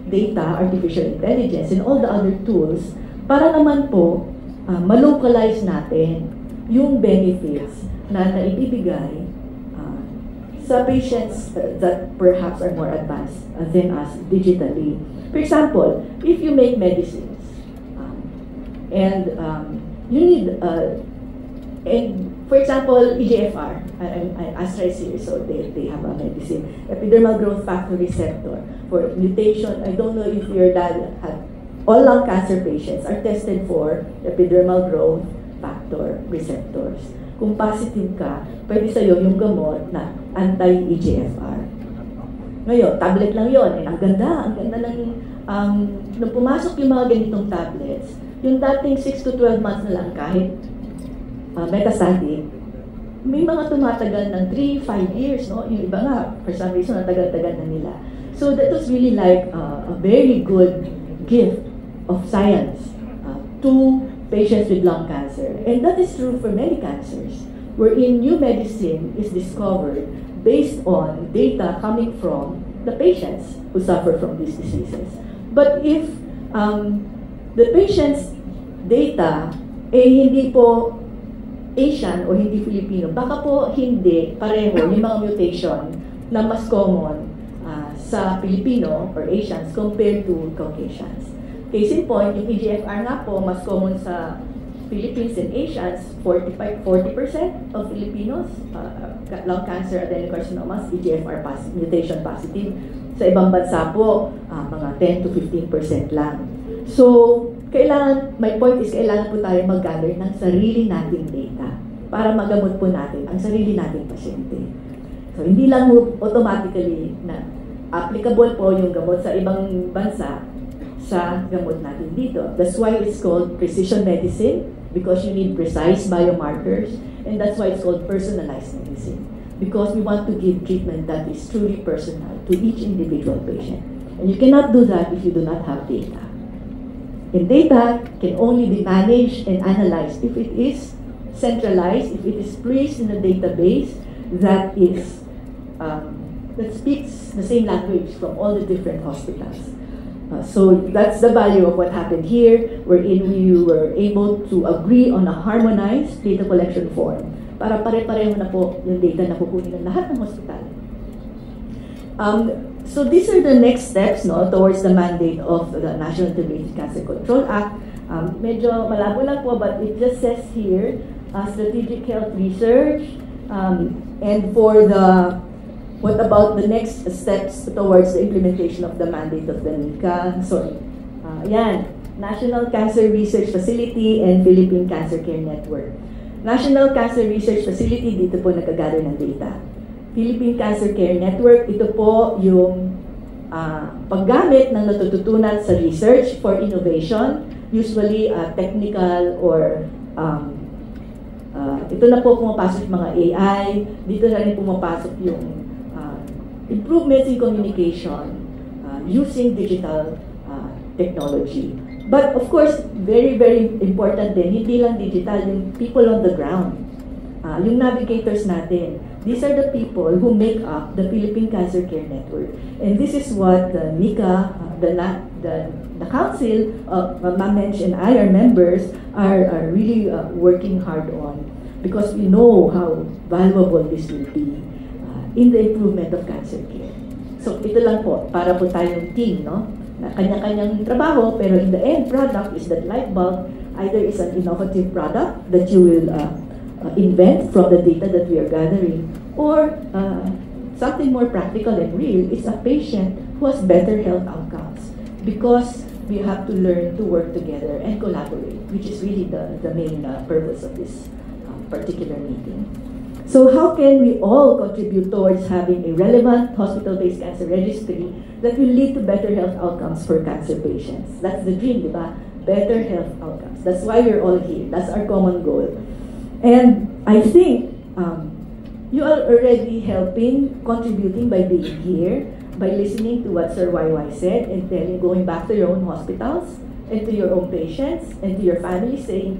data, artificial intelligence, and all the other tools para naman po malocalize natin yung benefits na naibibigay sa patients that perhaps are more advanced than us digitally. For example, if you make medicines and you need for example, EGFR, Astra is here, so they have a medicine. Epidermal growth factor receptor for mutation. I don't know if your dad had, all lung cancer patients are tested for epidermal growth factor receptors. Kung positive ka, pwede sa'yo yung gamot na anti-EGFR. Ngayon, tablet lang yon. Ang ganda ng, nung pumasok yung mga ganitong tablets, yung dating 6 to 12 months na lang kahit metastatic, may mga tumatagal ng 3-5 years, no? Yung iba nga, for some reason, natagal-tagal na nila. So that was really like a very good gift of science to patients with lung cancer. And that is true for many cancers, wherein new medicine is discovered based on data coming from the patients who suffer from these diseases. But if the patient's data hindi po Asian o hindi Filipino, baka po hindi pareho yung mga mutation na mas common sa Filipino or Asians compared to Caucasians. Case in point, yung EGFR nga po mas common sa Philippines and Asians, 40% of Filipinos, lung cancer, adenocarcinomas, EGFR mutation positive. Sa ibang bansa po, mga 10 to 15% lang. So, my point is, kailangan po tayo mag-gather ng sarili nating data para magamot po natin ang sarili nating pasyente. So, hindi lang automatically na applicable po yung gamot sa ibang bansa sa gamot natin dito. That's why it's called precision medicine, because you need precise biomarkers, and that's why it's called personalized medicine, because we want to give treatment that is truly personal to each individual patient. And you cannot do that if you do not have data. And data can only be managed and analyzed if it is centralized, if it is placed in a database that is that speaks the same language from all the different hospitals. So that's the value of what happened here, wherein we were able to agree on a harmonized data collection form para pare-pareho na po yung data na kukunin ng lahat ng hospital. So these are the next steps, no, towards the mandate of the National Integrated Cancer Control Act. Medyo malabo lang po, but it just says here, strategic health research, and for the, what about the next steps towards the implementation of the mandate of the NICA? Sorry, yan, National Cancer Research Facility and Philippine Cancer Care Network. National Cancer Research Facility, dito po nagkagather ng data. Philippine Cancer Care Network, ito po yung paggamit ng natututunan sa research for innovation, usually technical or ito na po pumapasok yung mga AI, dito na rin pumapasok yung improvements in communication using digital technology. But of course, very, very important din, hindi lang digital, yung people on the ground. Yung navigators natin, these are the people who make up the Philippine Cancer Care Network. And this is what the NICA, the council, Ma'am Mench and I, our members, are really working hard on, because we know how valuable this will be in the improvement of cancer care. So ito lang po, para po tayong team, no? Na kanya-kanyang trabaho, pero in the end product is that LifeBulb either is an innovative product that you will invent from the data that we are gathering, or something more practical and real is a patient who has better health outcomes, because we have to learn to work together and collaborate, which is really the main purpose of this particular meeting. So how can we all contribute towards having a relevant hospital-based cancer registry that will lead to better health outcomes for cancer patients? That's the dream, diba? Better health outcomes. That's why we're all here. That's our common goal. And I think you are already helping, contributing by being here, by listening to what Sir YY said, and then going back to your own hospitals, and to your own patients, and to your family, saying,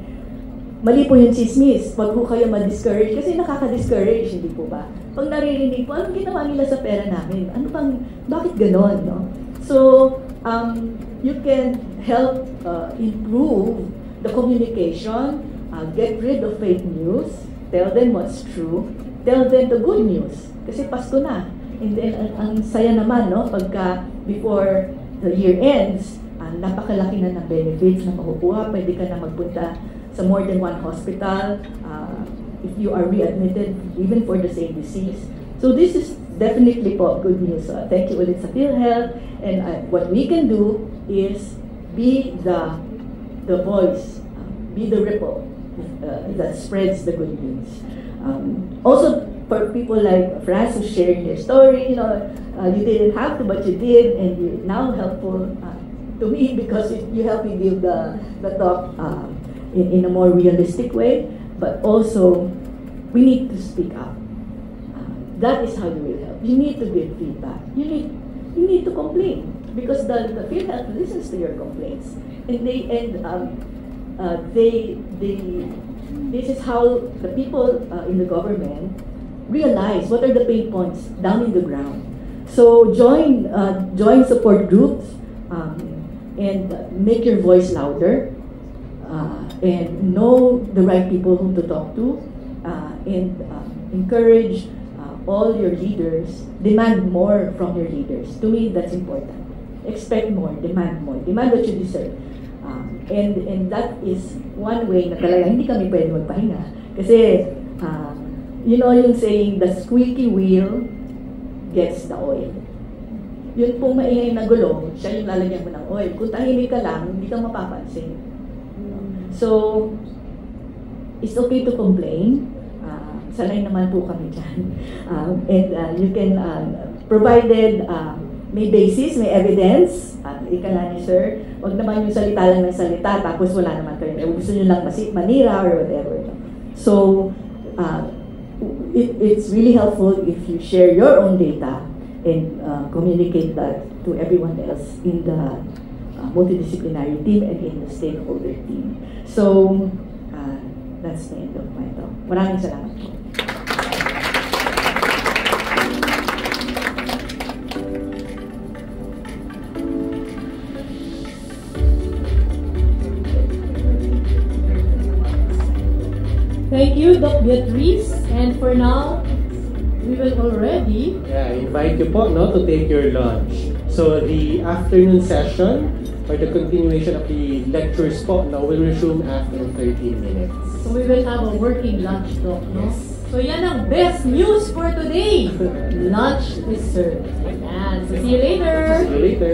mali po yung chismis, wag po kayo ma-discourage, kasi nakaka-discourage, hindi po ba? Pag naririnig po, anong ginawa nila sa pera namin? Ano bang, bakit ganon, no? So, you can help improve the communication, get rid of fake news, tell them what's true, tell them the good news. Kasi Pasko na. And then, ang saya naman, no? Pagka, before the year ends, napakalaki na ng benefits na makukuha. Pwede ka na magpunta sa more than one hospital if you are readmitted, even for the same disease. So this is definitely po good news. Thank you ulit sa PhilHealth. And what we can do is be the voice, be the ripple that spreads the good news. Also, for people like Franz who sharing their story, you know, you didn't have to, but you did, and you're now helpful to me because you helped me give the talk in a more realistic way. But also, we need to speak up. That is how you will help. You need to give feedback. You need to complain, because the PhilHealth listens to your complaints, and this is how the people in the government realize what are the pain points down in the ground. So join support groups and make your voice louder, and know the right people whom to talk to, and encourage all your leaders. Demand more from your leaders. To me, that's important. Expect more, demand what you deserve. And that is one way na talaga hindi kami pwede magpahinga. Kasi, you know yung saying, the squeaky wheel gets the oil. Yun pong maingay na gulong, siya yung lalagyan mo ng oil. Kung tahimik ka lang, hindi ka mapapansin. So, it's okay to complain. Sanay naman po kami dyan. And you can, provided may basis, may evidence, ika nga ni Sir, wag naman yung salita lang ng salita, tapos wala naman kayo. Gusto nyo lang manira or whatever. So, it's really helpful if you share your own data and communicate that to everyone else in the multidisciplinary team and in the stakeholder team. So, that's the end of my talk. Maraming salamat po. Thank you, Doc Beatrice. And for now, we will already... Yeah, I invite you po, no, to take your lunch. So the afternoon session, or the continuation of the lectures po, no, will resume after 13 minutes. So we will have a working lunch, Doc, no? So yan ang best news for today. Lunch is served. Ayan. So see you later. See you later.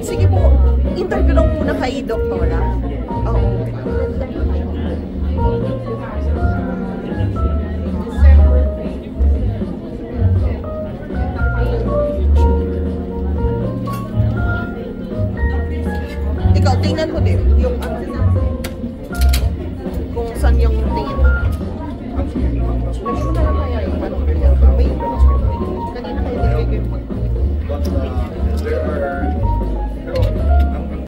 Sige po, interview lang muna kay Doktora. Ikaw, tingnan mo din yung kung saan yung tingin mo. Nag-show na lang kaya yung kanina kayo nilagay